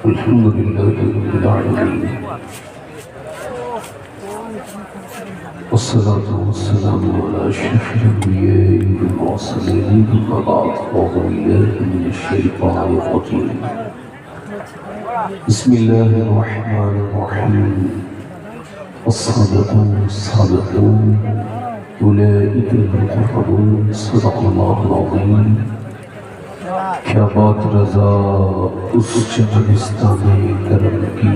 الحمد لله رب العالمين والصلاة والسلام على أشرف الأنبياء والمرسلين أما بعد أعوذ بالله من الشيطان الرجيم بسم الله الرحمن الرحيم الصادقون الصادقون أولئك المقربون صدق الله العظيم کیا بات رضا اس چمنستان کرم کی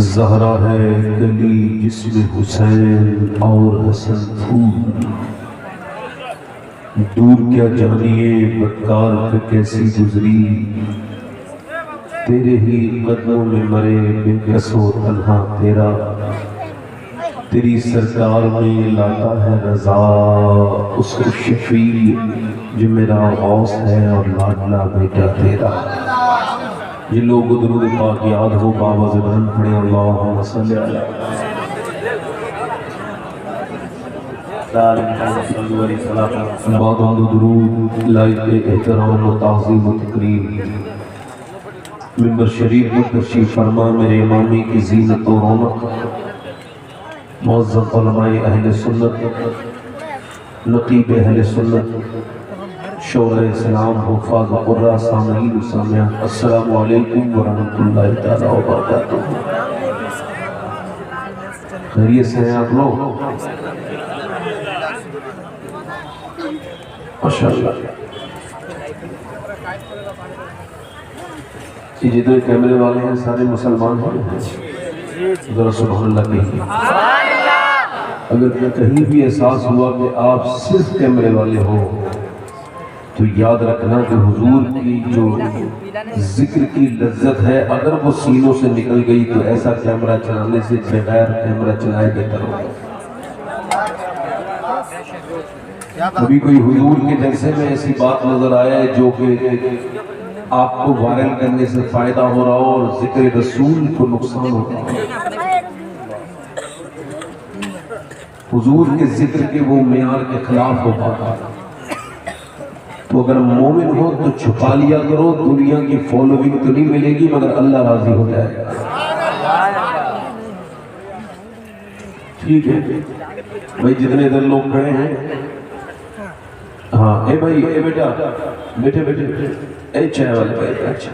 زہرا ہے کلی جس میں حسین اور حسن پھول دور کیا جانیے بدکار پہ کیسی گزری تیرے ہی قدموں میں مرے بے کس و تنہا تیرا تیری سرکار میں لاتا ہے رضا اس کو شفیع جو میرا غوث ہے اور لاڈلا بیٹا تیرا. جن لوگ درود پاک یاد ہو بابا زبان پڑھے اللہم صلی اللہ بعد و درود لائق احترام و تعظیم و تقریم ممبر شریف میں تشریف فرما میرے امامی کی زینت و رونق معزز علماء اہل سنت نقیب اہل سنت شورہ اسلام حفاظ قرآن سامعین و سامعات السلام علیکم ورحمۃ اللہ تعالی وبرکاتہ. خیریت سے ہیں آپ لوگ؟ ماشاءاللہ. یہ جتنے کیمرے والے ہیں سارے مسلمان ہیں؟ ذرا سبحان اللہ کہیں. اگر کہیں بھی احساس ہوا کہ آپ صرف کیمرے والے ہو تو یاد رکھنا کہ حضور کی جو ذکر کی لذت ہے اگر وہ سینوں سے نکل گئی تو ایسا کیمرہ چلانے سے بغیر کیمرہ چلائے بہتر ہوگا. کبھی کوئی حضور کے جلسے میں ایسی بات نظر آیا ہے جو کہ آپ کو وائرل کرنے سے فائدہ ہو رہا ہو اور ذکر رسول کو نقصان ہوتا ہے. حضور کے ذکر کے وہ معیار کے خلاف ہو پاتا. تو اگر مومن ہو تو چھپا لیا کرو. دنیا کی فالوئنگ تو نہیں ملے گی مگر اللہ راضی ہو جائے گا. ٹھیک ہے بھائی جتنے ادھر لوگ کھڑے ہیں. ہاں اے بھائی اے بیٹا بیٹھے بیٹھے اے چائے والے بھائی اچھا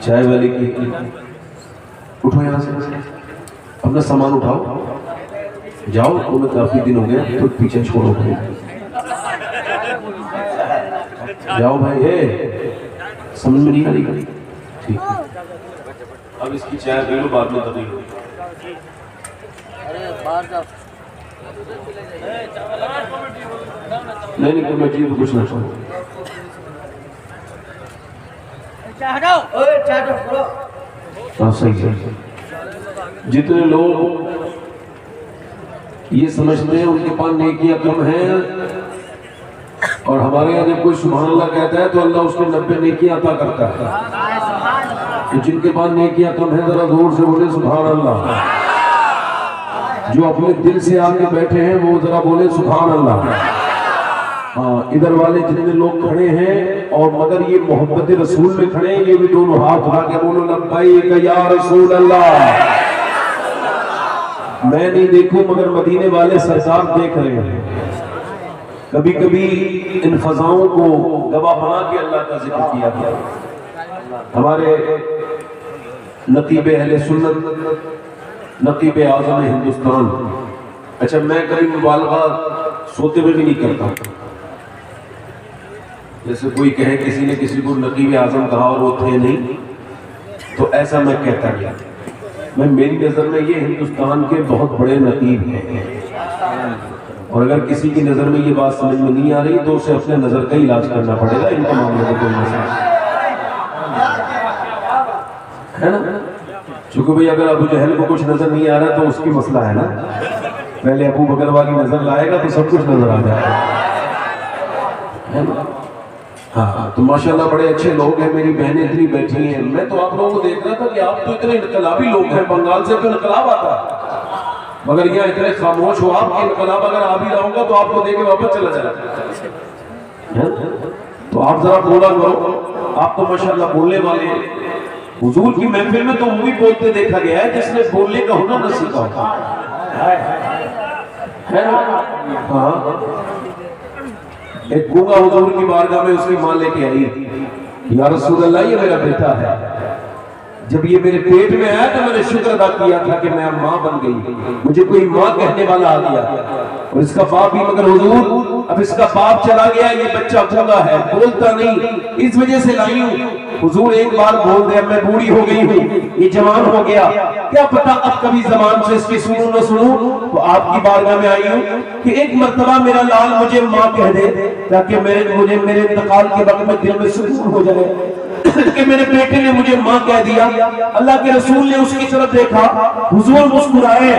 چائے والے کی اٹھو یہاں سے اپنا سامان اٹھاؤ جاؤ. تمہیں کافی دن ہو گیا تو پیچھے چھوڑو بھائی. جاؤ بھائی اے سمجھ میں نہیں آ رہی. ٹھیک ہے اب اس کی چائے پی لو بعد میں تبھی ہوگی. نہیں کمیٹی تو کچھ نہ چھوڑو. ہاں صحیح ہے. جتنے لوگ یہ سمجھتے ہیں ان کے پاس نیکیاں کم ہیں اور ہمارے یہاں جب کوئی سبحان اللہ کہتا ہے تو اللہ اس کو 90 نیکیاں عطا کرتا ہے. تو جن کے پاس نیکیاں کم ہیں ذرا زور سے بولے سبحان اللہ. جو اپنے دل سے آگے بیٹھے ہیں وہ ذرا بولے سبحان اللہ. ہاں ادھر والے جتنے لوگ کھڑے ہیں اور مگر یہ محبت رسول میں کھڑے ہیں یہ بھی دونوں ہاتھ اٹھا کے بولو لبیک یا رسول اللہ. میں نہیں دیکھوں مگر مدینے والے سرکار دیکھ رہے ہیں. کبھی کبھی ان فضاؤں کو گواہ بنا کے اللہ کا ذکر کیا گیا. ہمارے نقیب اہل سنت نقیب اعظم ہندوستان. اچھا میں کبھی مبالغہ سوتے میں بھی نہیں کرتا. جیسے کوئی کہے کسی نے کسی کو نقیب اعظم کہا اور وہ تھے نہیں تو ایسا میں کہتا گیا. میں میری نظر میں یہ ہندوستان کے بہت بڑے نقیب ہیں اور اگر کسی کی نظر میں یہ بات سمجھ میں نہیں آ رہی تو اسے اپنے نظر کا علاج کرنا پڑے گا. ان کے معاملے میں کوئی مسئلہ ہے نا. چونکہ بھئی اگر ابو جہل کو کچھ نظر نہیں آ رہا تو اس کی مسئلہ ہے نا. پہلے ابو بکر والی نظر لائے گا تو سب کچھ نظر آ جائے گا. ہاں تو ماشاءاللہ بڑے اچھے لوگ ہیں. میری بہنیں اتنی بیٹھی ہیں. میں تو آپ لوگوں کو دیکھ رہا تھا کہ آپ تو اتنے انقلابی لوگ ہیں. بنگال سے تو انقلاب آتا ہے مگر یہاں اتنے خاموش ہو آپ کہ انقلاب اگر آ بھی رہا ہوگا تو آپ کو دے کے واپس چلا جائے. تو آپ ذرا بولا کرو, آپ تو ماشاءاللہ بولنے والے ہیں. حضور کی محفل میں تو وہی بولتے دیکھا گیا ہے جس نے بولنے کا ہنر نہ سیکھا ہوتا ہے نا. ہاں, ایک گونگا حضور کی بارگاہ میں اس کی ماں لے کے آئی, یا رسول اللہ یہ میرا بیٹا ہے, جب یہ میرے پیٹ میں آیا تو میں نے شکر ادا کیا تھا کہ میں ماں بن گئی, مجھے کوئی ماں کہنے والا آ گیا, اور اس کا باپ بھی, مگر حضور اب اس کا باپ چلا گیا, یہ بچہ گونگا ہے, بولتا نہیں, اس وجہ سے لائی ہوں. حضور ایک بار بول دے, میں بوڑھی ہو گئی ہوں, یہ جوان ہو گیا, کیا پتا اب کبھی زبان سے اس کی سنوں نہ سنوں, تو آپ کی بارگاہ میں آئی ہوں کہ ایک مرتبہ میرا لال مجھے ماں کہہ دے, تاکہ مجھے میرے انتقال کے وقت میں دل میں سکون ہو جائے کہ میرے بیٹے نے مجھے ماں کہہ دیا. اللہ کے رسول نے اس کی طرف دیکھا, حضور مسکرائے.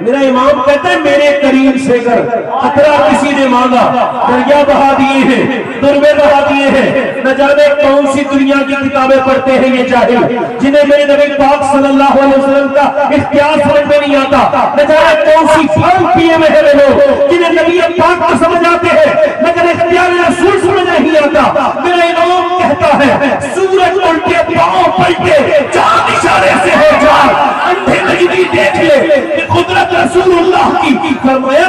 میرا امام کہتا ہے میرے کریم سے کر قطرہ کسی نے مانگا, دریا بہا دیے ہیں, دربے بہا دیے ہیں. نہ جانے کون سی دنیا کی کتابیں پڑھتے ہیں یہ جاہل, جنہیں میرے نبی پاک صلی اللہ علیہ وسلم کا اختیار سمجھ میں نہیں آتا. نہ جانے کون سی پھل پیے ہوئے ہیں لوگ جنہیں نبی پاک کو سمجھ آتے ہیں مگر اختیار رسول سمجھ نہیں آتا. میرا امام کہتا ہے سورج الٹے پاؤں پلٹے, چاند اشارے سے ہو جائے, اندھے نجمی دیکھ لے قدرت رسول اللہ کی. فرمایا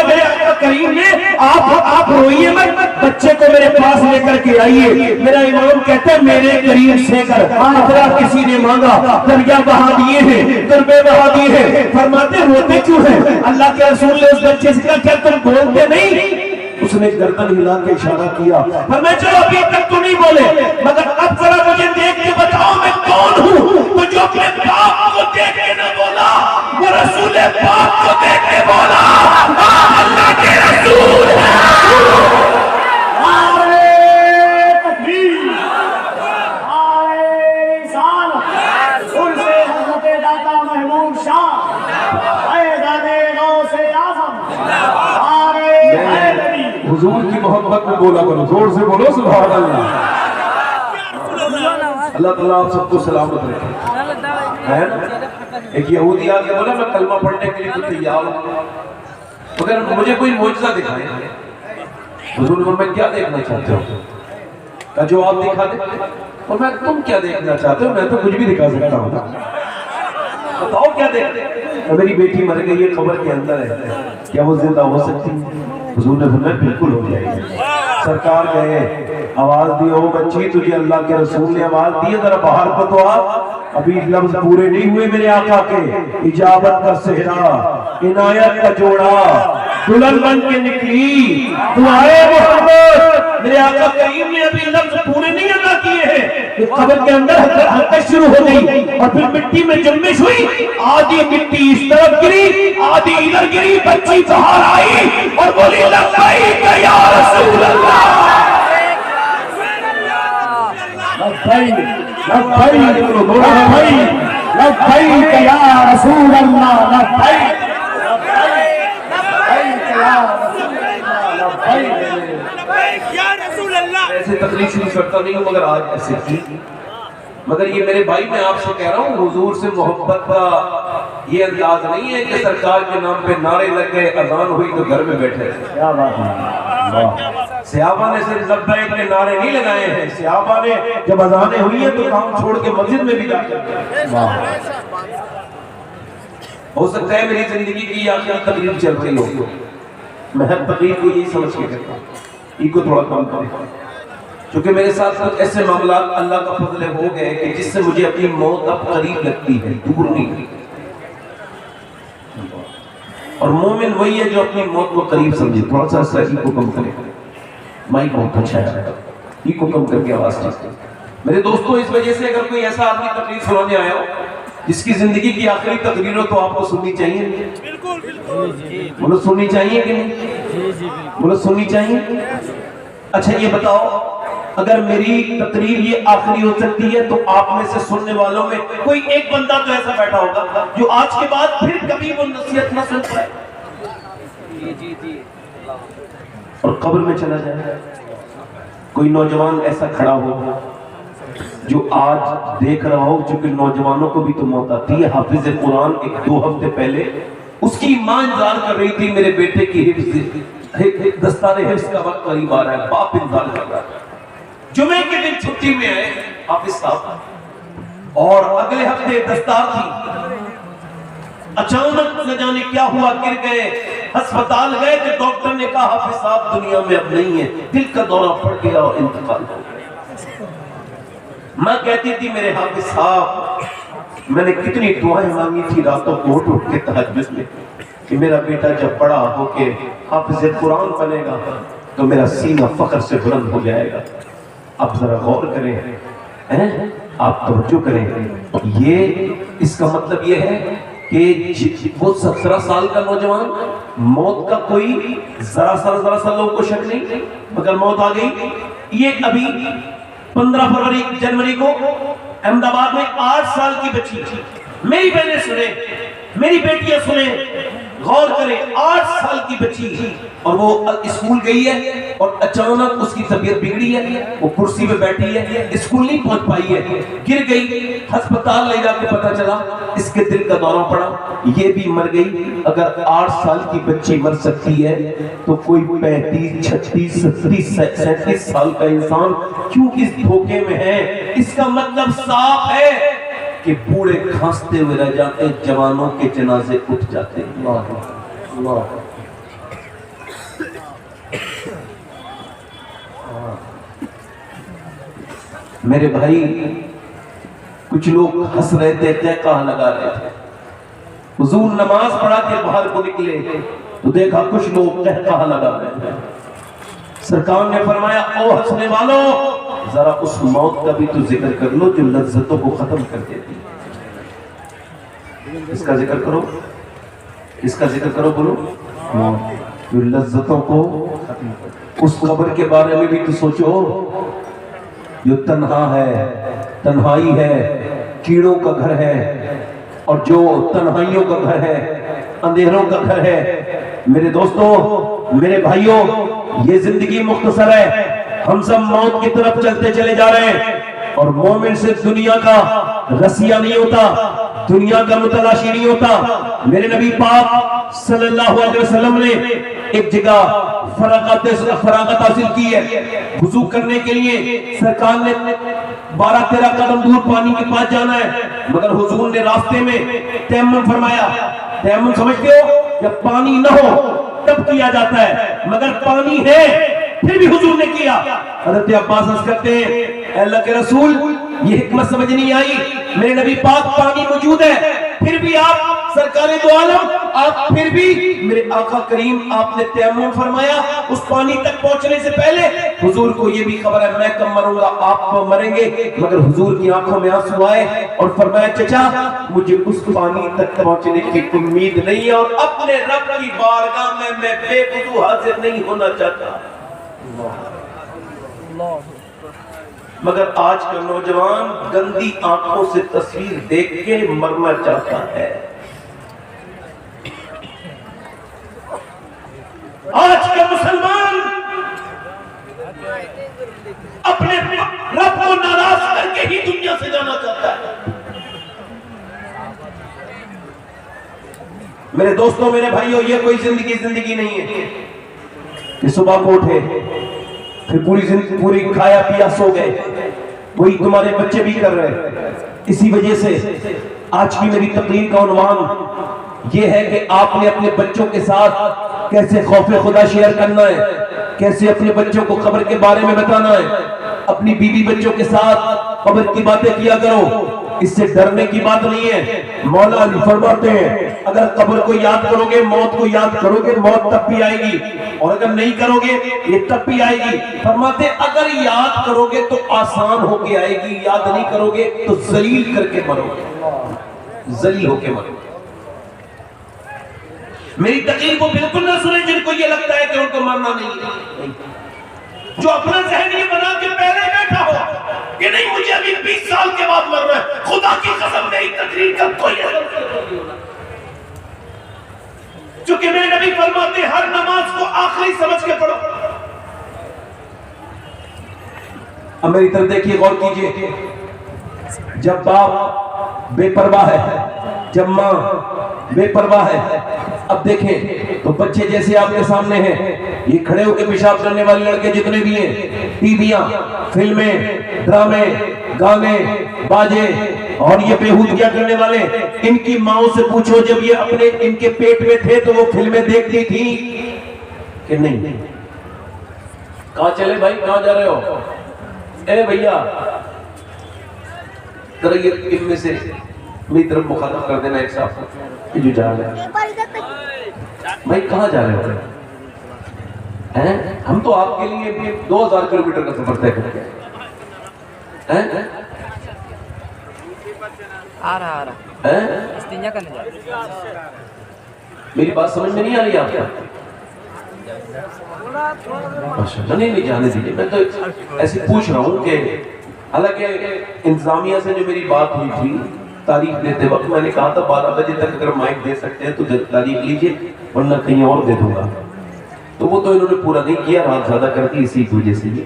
میرے آقا کریم نے آپ روئیے مت, بچے کو میرے پاس لے کر کے آئیے. میرا امام کہتا ہے میرے کریم سے کر قطرہ کسی نے مانگا, دریا بہا دیے ہیں, دربے بہا دیے ہیں. فرماتے روتے کیوں ہیں؟ اللہ کے رسول نے اس بچے سے کہا کیا تم بولتے نہیں؟ اس نے گردن ہلا کے اشارہ کیا. فرمایا چلو ابھی تک تو نہیں بولے, مگر اب ذرا مجھے دیکھ کے بتاؤ میں کون ہوں. تو جو اپنے باپ کو دیکھ کے نہ بولا وہ رسول پاک کو دیکھ کے بولا اللہ کے رسول ہے. حضور کی محبت میں بولا کرو, زور سے بولو سبحان اللہ. اللہ تعالیٰ آپ سب کو سلامت رکھے. ایک یہودی آ کے بولا میں کلمہ پڑھنے کے لیے تیار ہوں, مگر مجھے کوئی معجزہ دکھائے. حضور نے فرمایا کیا دیکھنا چاہتے ہو؟ کا جواب دکھا دے. اور میں تم کیا دیکھنا چاہتے ہو؟ میں تو کچھ بھی دکھا سکتا ہوں, بتاؤ کیا دیکھتے. میری بیٹی مر گئی ہے, خبر کے اندر ہے, کیا وہ زندہ ہو سکتی ہے؟ حضور نے فرمایا بالکل ہو جائے گی. سرکار گئے, آواز دی او بچی تجھے اللہ کے رسول نے آواز دی, ذرا باہر کو تو آ. ابھی لفظ پورے نہیں ہوئے میرے آقا کے. اجابت کا صحرا, عنایت کا جوڑا, دلہن بن کے نکلی, دعائے محبت. میرے آقا کریم نے ابھی لفظ پورے نہیں ادا کیے ہیں کہ قبر کے اندر حرکت شروع ہو گئی, اور پھر مٹی میں جنبش ہوئی. آدھی مٹی اس طرف گری, آدھی ادھر گری, بچی باہر آئی اور بولی لبیک یا رسول اللہ. لبیک لبیک لبیک یا رسول اللہ, لبیک ایسے تقریر شروع کرتا نہیں ہوں, مگر آج ایسے کی. مگر یہ میرے بھائی میں آپ سے کہہ رہا ہوں, حضور سے محبت کا یہ انداز نہیں ہے کہ سرکار کے نام پہ نعرے لگ گئے, اذان ہوئی تو گھر میں بیٹھے. صحابہ نے صرف لبیک کے نعرے نہیں لگائے ہیں, صحابہ نے جب اذانیں ہوئی ہیں تو کام چھوڑ کے مسجد میں بھی جاتے. ہو سکتا ہے میری زندگی کی یا کیا تقریر چل رہی ہو, میں ہر تقریر کو یہی سمجھ کے کرتا ہوں, یہ کو تھوڑا کم کرتا ہوں, چونکہ میرے ساتھ کچھ ایسے معاملات اللہ کا فضل ہو گئے کہ جس سے مجھے اپنی موت اب قریب لگتی ہے, دور نہیں. اور مومن وہی ہے جو اپنی موت کو قریب سمجھے. تھوڑا سا صحیح کو کم کرے, مائک بہت اچھا ہے, یہ کو کم کر کے آواز چاہتے. میرے دوستوں اس وجہ سے اگر کوئی ایسا آدمی تقریر سنانے آیا ہو جس کی زندگی کی آخری تقریر ہو تو آپ کو سننی چاہیے. بولو سننی چاہیے کہ نہیں؟ بولو سننی چاہیے. اچھا یہ بتاؤ, اگر میری تقریر یہ آخری ہو سکتی ہے تو آپ میں سے سننے والوں میں کوئی ایک بندہ تو ایسا بیٹھا ہوگا جو آج کے بعد پھر کبھی وہ نصیحت نہ سن پائے اور قبر میں چلا جائے. کوئی نوجوان ایسا کھڑا ہو جو آج دیکھ رہا ہو, چونکہ نوجوانوں کو بھی تو موت آتی ہے. حافظ قرآن ایک 2 ہفتے پہلے اس کی ماں انتظار کر رہی تھی میرے بیٹے کی حفظ، دستار حفظ کا وقت قریب آ رہا ہے، باپ انتظار کر رہا ہے۔ جمعے کے دن چھٹی میں آئے حافظ صاحب، اور اگلے ہفتے دستار تھی، اچانک نہ جانے کیا ہوا، گر گئے، ہسپتال گئے کہ ڈاکٹر نے کہا حافظ صاحب دنیا میں اب نہیں ہے، دل کا دورہ پڑ گیا اور انتقال ہو گیا۔ ماں کہتی تھی میرے حافظ صاحب میں نے کتنی دعائیں مانگی تھی راتوں کو اٹھ اٹھ کے تہجد میں کہ میرا بیٹا جب بڑا ہو کے حافظ قرآن بنے گا تو میرا سینہ فخر سے بلند ہو جائے گا۔ اب ذرا غور کریں، آپ توجہ کریں، یہ اس کا مطلب یہ ہے کہ وہ 17 سال کا نوجوان، موت کا کوئی ذرا سا لوگوں کو شک نہیں، مگر موت آ گئی۔ یہ ابھی 15 جنوری کو احمد آباد میں 8 سال کی بچی، میری بہنیں سنیں، میری بیٹیاں سنیں، غور کریں، 8 سال کی بچی، اور وہ اسکول گئی ہے اور اچانک اس کی طبیعت بگڑی ہے، وہ کرسی پہ بیٹھی ہے، اسکول نہیں پہنچ پائی ہے، گر گئی، ہسپتال لے جا کے پتہ چلا اس کے دل کا دورہ پڑا، یہ بھی مر گئی۔ اگر 8 سال کی بچی مر سکتی ہے تو کوئی 35 36 37 37 سال کا انسان کیوں اس دھوکے میں ہے؟ اس کا مطلب صاف ہے کہ بوڑھے کھانستے ہوئے رہ جاتے، جوانوں کے جنازے اٹھ جاتے ہیں۔ اللہ میرے بھائی، کچھ لوگ ہنس رہے تھے، کہاں لگا رہے تھے، حضور نماز پڑھا کے باہر کو نکلے تو دیکھا کچھ لوگ کہاں لگا رہے تھے۔ سرکار نے فرمایا او ہنسنے والوں، ذرا اس موت کا بھی تو ذکر کر لو جو لذتوں کو ختم کر دیتی، اس کا ذکر کرو، اس کا ذکر کرو، بولو جو لذتوں کو ختم کر۔ اس قبر کے بارے میں بھی تو سوچو جو تنہا ہے، تنہائی ہے، کیڑوں کا گھر ہے، اور جو تنہائیوں کا گھر ہے، اندھیروں کا گھر ہے۔ میرے دوستوں، میرے بھائیوں، یہ زندگی مختصر ہے، ہم سب موت کی طرف چلتے چلے جا رہے ہیں، اور مومن صرف دنیا کا رسیہ نہیں ہوتا، دنیا کا متلاشی نہیں ہوتا۔ میرے نبی پاک صلی اللہ علیہ وسلم نے ایک جگہ فراغت حاصل کی ہے، وضو کرنے کے لیے سرکار نے 12-13 قدم دور پانی کے پاس جانا ہے، مگر حضور نے راستے میں تیمم فرمایا۔ تیمم سمجھتے ہو؟ جب پانی نہ ہو تب کیا جاتا ہے، مگر پانی ہے پھر بھی حضور نے کیا۔ حضرت عباس عرض کرتے ہیں اے اللہ کے رسول یہ حکمت سمجھ نہیں آئی، میرے نبی پاک پانی موجود ہے پھر بھی آپ سرکار دو عالم، آپ پھر بھی میرے آقا کریم آپ نے تیمم فرمایا۔ اس پانی تک پہنچنے سے پہلے حضور کو یہ بھی خبر ہے میں کب مروں گا، آپ مریں گے، مگر حضور کی آنکھوں میں آنسو آئے اور فرمایا چچا مجھے اس پانی تک پہنچنے کی امید نہیں ہے، اور اپنے رب کی بارگاہ میں بے وضو حاضر نہیں ہونا چاہتا۔ مگر آج کا نوجوان گندی آنکھوں سے تصویر دیکھ کے مرنا چاہتا ہے۔ آج کا مسلمان اپنے رب کو ناراض کر کے ہی دنیا سے جانا چاہتا ہے۔ میرے دوستوں، میرے بھائیوں، یہ کوئی زندگی نہیں ہے کہ صبح کو اٹھے پھر پوری کھایا پیا سو گئے، وہی تمہارے بچے بھی کر رہے۔ اسی وجہ سے آج کی میری تقریر کا عنوان یہ ہے کہ آپ نے اپنے بچوں کے ساتھ کیسے خوف خدا شیئر کرنا ہے، کیسے اپنے بچوں کو قبر کے بارے میں بتانا ہے۔ اپنی بیوی بچوں کے ساتھ قبر کی باتیں کیا کرو، اس سے ڈرنے کی بات نہیں ہے۔ مولا علی فرماتے ہیں اگر قبر کو یاد کرو گے، موت کو یاد کرو گے، موت تب بھی آئے گی، اور اگر نہیں کرو گے یہ تب بھی آئے گی۔ فرماتے ہیں اگر یاد کرو گے تو آسان ہو کے آئے گی، یاد نہیں کرو گے تو ذلیل کر کے مرو گے، ذلیل ہو کے مرو گے۔ میری تقریر کو بالکل نہ سنیں جن کو یہ لگتا ہے کہ ان کو مرنا نہیں، جو اپنا ذہن یہ بنا کے پہلے بیٹھا ہو کہ نہیں مجھے ابھی 20 سال کے بعد مرنا ہے، خدا کی قسم میری تقریر کا کوئی اثر نہیں ہونا۔ چونکہ میرے نبی فرماتے ہر نماز کو آخری سمجھ کے پڑھو۔ اب میری طرف دیکھیے، غور کیجئے، جب باپ بے پرواہ ہے، جب ماں بے پرواہ ہے. اب دیکھیں تو بچے جیسے آپ کے سامنے ہیں، یہ کھڑے ہو کے پیشاب کرنے والے لڑکے جتنے بھی ہیں، ٹی ویاں، فلمیں، ڈرامے، گانے، باجے اور یہ بےہودگیاں کرنے والے، ان کی ماؤں سے پوچھو جب یہ اپنے ان کے پیٹ میں تھے تو وہ فلمیں دیکھتی تھی کہ نہیں؟ کہاں چلے بھائی، کہاں جا رہے ہو؟ اے بھیا ذرا یہ ان میں سے میری طرف مخاطب کر دینا ایک صاحب جو جا رہے ہیں. بھائی کہاں جا رہے ہو؟ ہم تو آپ کے لیے 2000 کلومیٹر کا سفر طے کرتے ہیں. آ رہا استنجا کرنے جا رہا. میری بات سمجھ میں نہیں آ رہی آپ کیا؟ نہیں جانے دیجیے، میں تو ایسے پوچھ رہا ہوں کہ حالانکہ انتظامیہ سے جو میری بات ہوئی تھی تاریخ دیتے وقت، میں نے کہا تھا 12 بجے تک اگر مائک دے سکتے ہیں تو تاریخ لیجیے ورنہ کہیں اور دے دوں گا. تو وہ تو انہوں نے پورا نہیں کیا، رات زیادہ کر دی اسی کی وجہ سے. یہ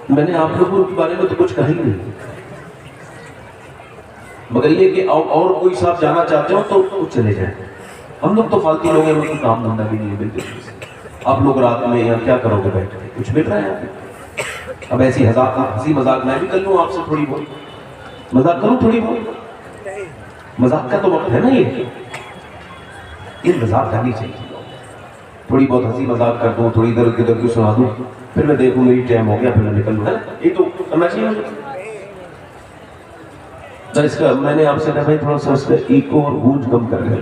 میں نے آپ لوگوں کے بارے میں تو کچھ کہا ہی نہیں، مگر یہ کہ اور کوئی صاحب جانا چاہتے ہو تو چلے جائیں. ہم لوگ تو فالتی لوگ ہیں، کوئی کام دھندا بھی نہیں ہے. بالکل آپ لوگ رات میں یہاں کیا کرو گے بیٹھ کے؟ کچھ مل رہا ہے. اب ایسی ہنسی مذاق میں بھی کر لوں آپ سے، تھوڑی بہت مذاق کروں، تھوڑی بہت مذاق کا تو وقت ہے نا. یہ مذاق کرنی چاہیے، تھوڑی بہت ہنسی مذاق کر دوں، تھوڑی ادھر ادھر کی سنا دوں، پھر میں دیکھوں میری ٹائم ہو گیا پھر میں نکل لوں. یہ تو کرنا چاہیے مجھے. اس کا میں نے آپ سے کہا بھائی تھوڑا سا اس کا ایکو اور گونج کم کر لیں،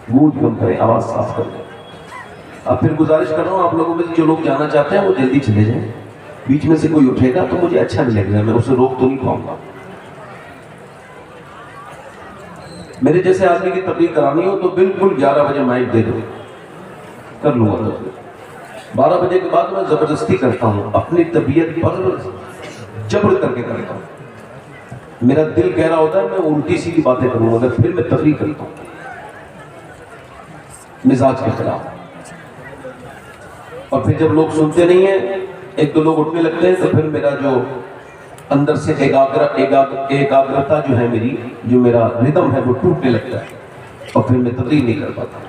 گونج کم کریں، آواز صاف کر لیں. اب پھر گزارش کر رہا ہوں آپ لوگوں میں جو لوگ جانا چاہتے ہیں وہ جلدی چلے جائیں. بیچ میں سے کوئی اٹھے گا تو مجھے اچھا نہیں لگے گا، میں اسے روک تو نہیں پاؤں گا. میرے جیسے آدمی کی تقریر کرانی ہو تو بالکل 11 بجے مائک دے دو، کر لوں گا. 12 بجے کے بعد میں زبردستی کرتا ہوں، اپنی طبیعت پر جبر کر کے کرتا ہوں. میرا دل کہہ رہا ہوتا ہے میں الٹی سیدھی باتیں کروں مگر پھر میں تقریر کرتا ہوں مزاج کے خلاف. اور پھر جب لوگ سنتے نہیں ہیں، ایک دو لوگ اٹھنے لگتے ہیں، تو پھر میرا جو اندر سے ایکاگرتا جو ہے میری، جو میرا ردم ہے وہ ٹوٹنے لگتا ہے اور پھر میں تقریر نہیں کر پاتا.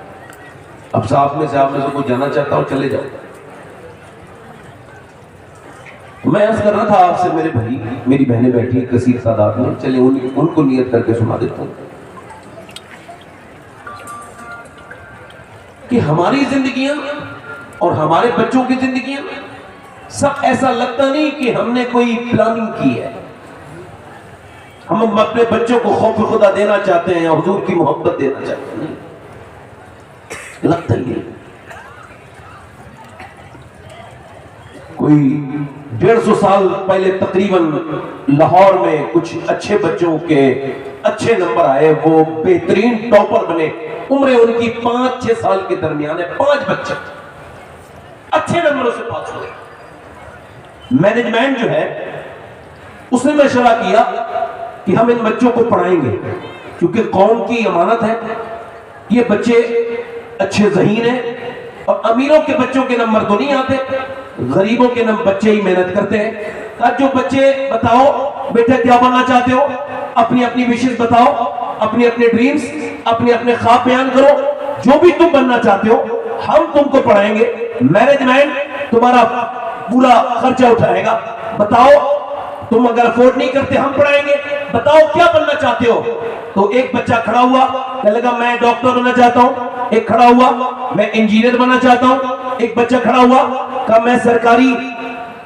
اب صاحب میں سے کوئی جانا چاہتا ہوں چلے جاؤ. میں عرض کر رہا تھا آپ سے میرے بھائی، میری بہنیں بیٹھی کثیر تعداد میں، چلے ان کو نیت کر کے سنا دیتا ہوں کہ ہماری زندگیاں اور ہمارے بچوں کی زندگیاں سب ایسا لگتا نہیں کہ ہم نے کوئی پلاننگ کی ہے. ہم اپنے بچوں کو خوف خدا دینا چاہتے ہیں یا حضور کی محبت دینا چاہتے ہیں، لگتا ہی نہیں. کوئی 150 سال پہلے تقریباً لاہور میں کچھ اچھے بچوں کے اچھے نمبر آئے، وہ بہترین ٹاپر بنے. عمریں ان کی 5-6 سال کے درمیان ہے. 5 بچے اچھے نمبروں سے پاس ہوئے. مینجمنٹ جو ہے اس نے مشورہ کیا کہ ہم ان بچوں کو پڑھائیں گے کیونکہ قوم کی امانت ہے. یہ بچے اچھے ذہین ہیں اور امیروں کے بچوں کے نمبر تو نہیں آتے، غریبوں کے بچے ہی محنت کرتے ہیں. جو بچے بتاؤ بیٹا کیا بننا چاہتے ہو، اپنی اپنی وشز بتاؤ، اپنی اپنے ڈریمز، اپنے اپنے خواب بیان کرو، جو بھی تم بننا چاہتے ہو ہم تم کو پڑھائیں گے. مینجمنٹ تمہارا پورا خرچہ اٹھائے گا. بتاؤ تم اگر افورڈ نہیں کرتے ہم پڑھائیں گے، بتاؤ کیا بننا چاہتے ہو. تو ایک بچہ کھڑا ہوا کہنے لگا میں ڈاکٹر بننا چاہتا ہوں. ایک کھڑا ہوا میں انجینئر بننا چاہتا ہوں. ایک بچہ کھڑا ہوا کہا میں سرکاری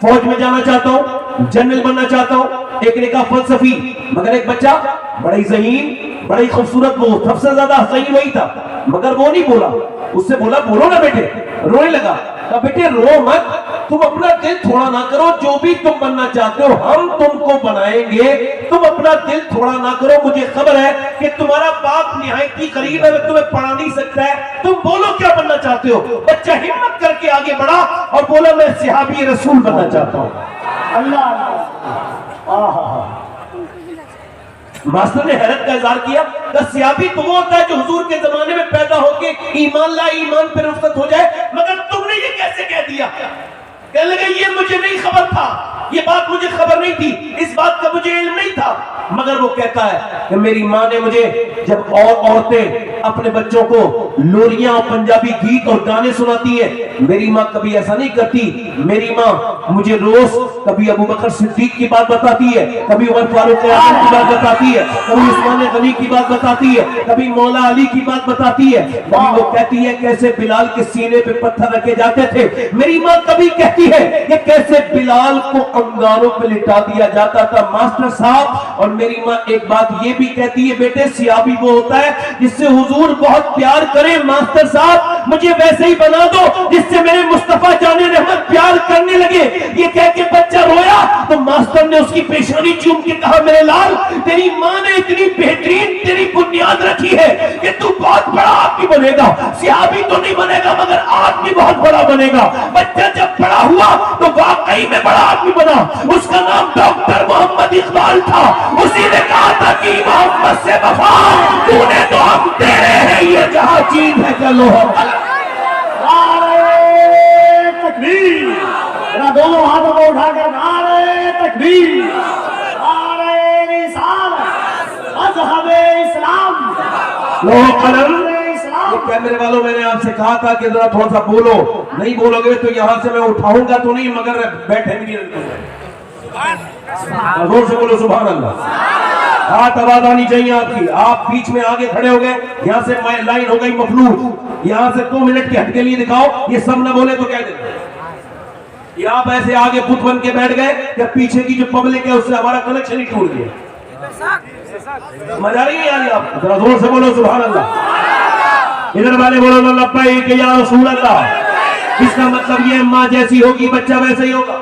فوج میں جانا چاہتا ہوں، جنرل بننا چاہتا ہوں. ایک نے کہا فلسفی. مگر ایک بچہ بڑی ذہین، بڑی خوبصورت، وہ سب سے زیادہ ذہین وہی تھا مگر وہ نہیں بولا. اس سے بولا بولو نا بیٹے. رونے لگا. کہا بیٹے رو مت، تم اپنا دل تھوڑا نہ کرو، جو بھی تم بننا چاہتے ہو ہم تم کو بنائیں گے. تم اپنا دل تھوڑا نہ کرو. مجھے خبر ہے کہ تمہارا باپ نہایت کی قریب ہے، وہ تمہیں پڑھا نہیں سکتا ہے. تم بولو کیا بننا چاہتے ہو. بچہ ہمت کر کے آگے بڑھا اور بولا میں صحابی رسول بننا چاہتا ہوں. اللہ ماسٹر نے حیرت کا اظہار کیا کہ صحابی تو وہ ہوتا ہے جو حضور کے زمانے میں پیدا ہو کے ایمان لائے، ایمان پہ رخصت ہو جائے، مگر تم نے یہ کیسے کہہ دیا؟ کہنے لگے یہ مجھے نہیں خبر تھا. یہ بات مجھے خبر نہیں تھی، اس بات کا مجھے علم نہیں تھا، مگر وہ کہتا ہے کہ میری ماں نے مجھے جب عورتیں اپنے بچوں کو لوریاں اور پنجابی گیت اور گانے سناتی ہیں، میری ماں کبھی ایسا نہیں کرتی، میری ماں مجھے روز کبھی ابو بکر صدیق کی بات بتاتی ہے، کبھی عمر فاروق اعظم کی بات بتاتی ہے، کبھی عثمان غنی کی بات بتاتی ہے، کبھی مولا علی کی بات بتاتی ہے، کبھی وہ کہتی ہے کیسے بلال کے سینے پہ پتھر رکھے جاتے تھے، میری ماں کبھی کہتی ہے کہ کیسے بلال کو انگاروں پہ لٹا دیا جاتا تھا ماسٹر صاحب، اور میری ماں ایک بات یہ بھی کہتی ہے بیٹے سیابی وہ ہوتا ہے جس سے حضور بہت پیار کرے، ماسٹر صاحب مجھے ویسے ہی بنا دو جس سے میرے مصطفیٰ جان رحمت پیار کرنے لگے۔ یہ کہہ کے بچہ رویا تو ماسٹر نے اس کی پیشانی چوم کے کہا میرے لال تیری ماں نے اتنی بہترین تیری بنیاد رکھی ہے کہ تو بہت بڑا آدمی بنے گا، سیابی تو نہیں بنے گا مگر آدمی بہت بڑا بنے گا۔ بچہ جب بڑا ہوا تو واقعی میں بڑا آدمی بنا، اس کا نام ڈاکٹر محمد اقبال تھا، اسی نے کہا تھا کہ محمد سے وفا تو نے تو ہم تیرے ہیں یہ جہاں چیز ہے چلو تکبیر، ذرا دونوں ہاتھوں کو اٹھا کر نعرہ تکبیر، نعرہ رسالت، مذہب اسلام، لوہ قلم۔ یہ کیمرے والوں میں نے آپ سے کہا تھا کہ ذرا تھوڑا سا بولو، نہیں بولو گے تو یہاں سے میں اٹھاؤں گا تو نہیں مگر بیٹھے بھی نہیں، زور سے بولو سبحان اللہ۔ ہاتھ آواز آنی چاہیے آپ کی، آپ بیچ میں آگے کھڑے ہو گئے، یہاں سے لائن ہو گئی مفلوج، یہاں سے 2 منٹ کی ہٹ کے لیے دکھاؤ، یہ سب نہ بولے تو کہہ دیں یہ آپ ایسے آگے بت بن کے بیٹھ گئے کہ پیچھے کی جو پبلک ہے اس سے ہمارا کنیکشن ہی ٹوٹ گیا۔ مزہ آ رہی ہے یار آپ ذرا زور سے بولو سبحان اللہ، ادھر والے بولو لبیک یا رسول اللہ۔ اس کا مطلب یہ ماں جیسی ہوگی بچہ ویسے ہی ہوگا۔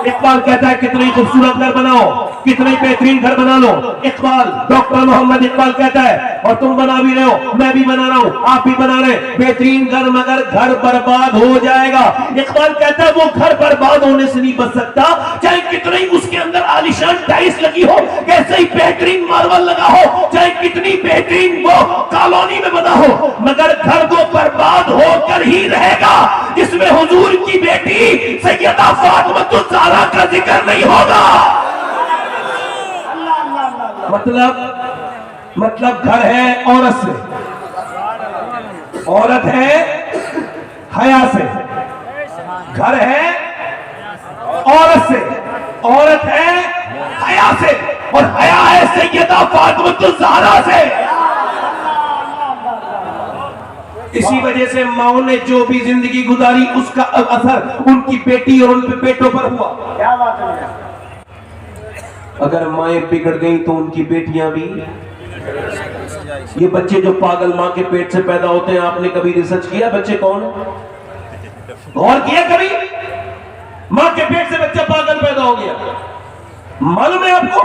اقبال کہتا ہے کتنی خوبصورت گھر بناؤ، کتنے بہترین گھر بنا لو، اقبال ڈاکٹر محمد اقبال کہتا ہے، اور تم بنا بھی رہے ہو میں بھی بنا رہا ہوں آپ بھی بنا رہے ہیں، بہترین گھر مگر گھر برباد ہو جائے گا۔ اقبال کہتا ہے وہ گھر برباد ہونے سے نہیں بچ سکتا چاہے کتنی اس کے اندر عالیشان ٹائلس لگی ہو، کیسے ہی بہترین ماربل لگا ہو، چاہے کتنی بہترین وہ کالونی میں بنا ہو، مگر گھر وہ برباد ہو کر ہی رہے گا جس میں حضور کی بیٹی سیدہ فاطمہ الزہرا کا ذکر نہیں ہوگا۔ مطلب گھر ہے عورت سے، عورت ہے حیا سے، گھر ہے عورت سے، عورت ہے حیا سے، اور حیا ہے سیدہ فاطمہ الزہرا سے۔ اسی وجہ سے ماؤں نے جو بھی زندگی گزاری اس کا اثر ان کی بیٹی اور ان پہ بیٹوں پر ہوا۔ کیا بات ہے؟ اگر مائیں بگڑ گئیں تو ان کی بیٹیاں بھی۔ یہ بچے جو پاگل ماں کے پیٹ سے پیدا ہوتے ہیں، آپ نے کبھی ریسرچ کیا بچے کون ہیں؟ غور کیا کبھی؟ ماں کے پیٹ سے بچہ پاگل پیدا ہو گیا، معلوم ہے آپ کو؟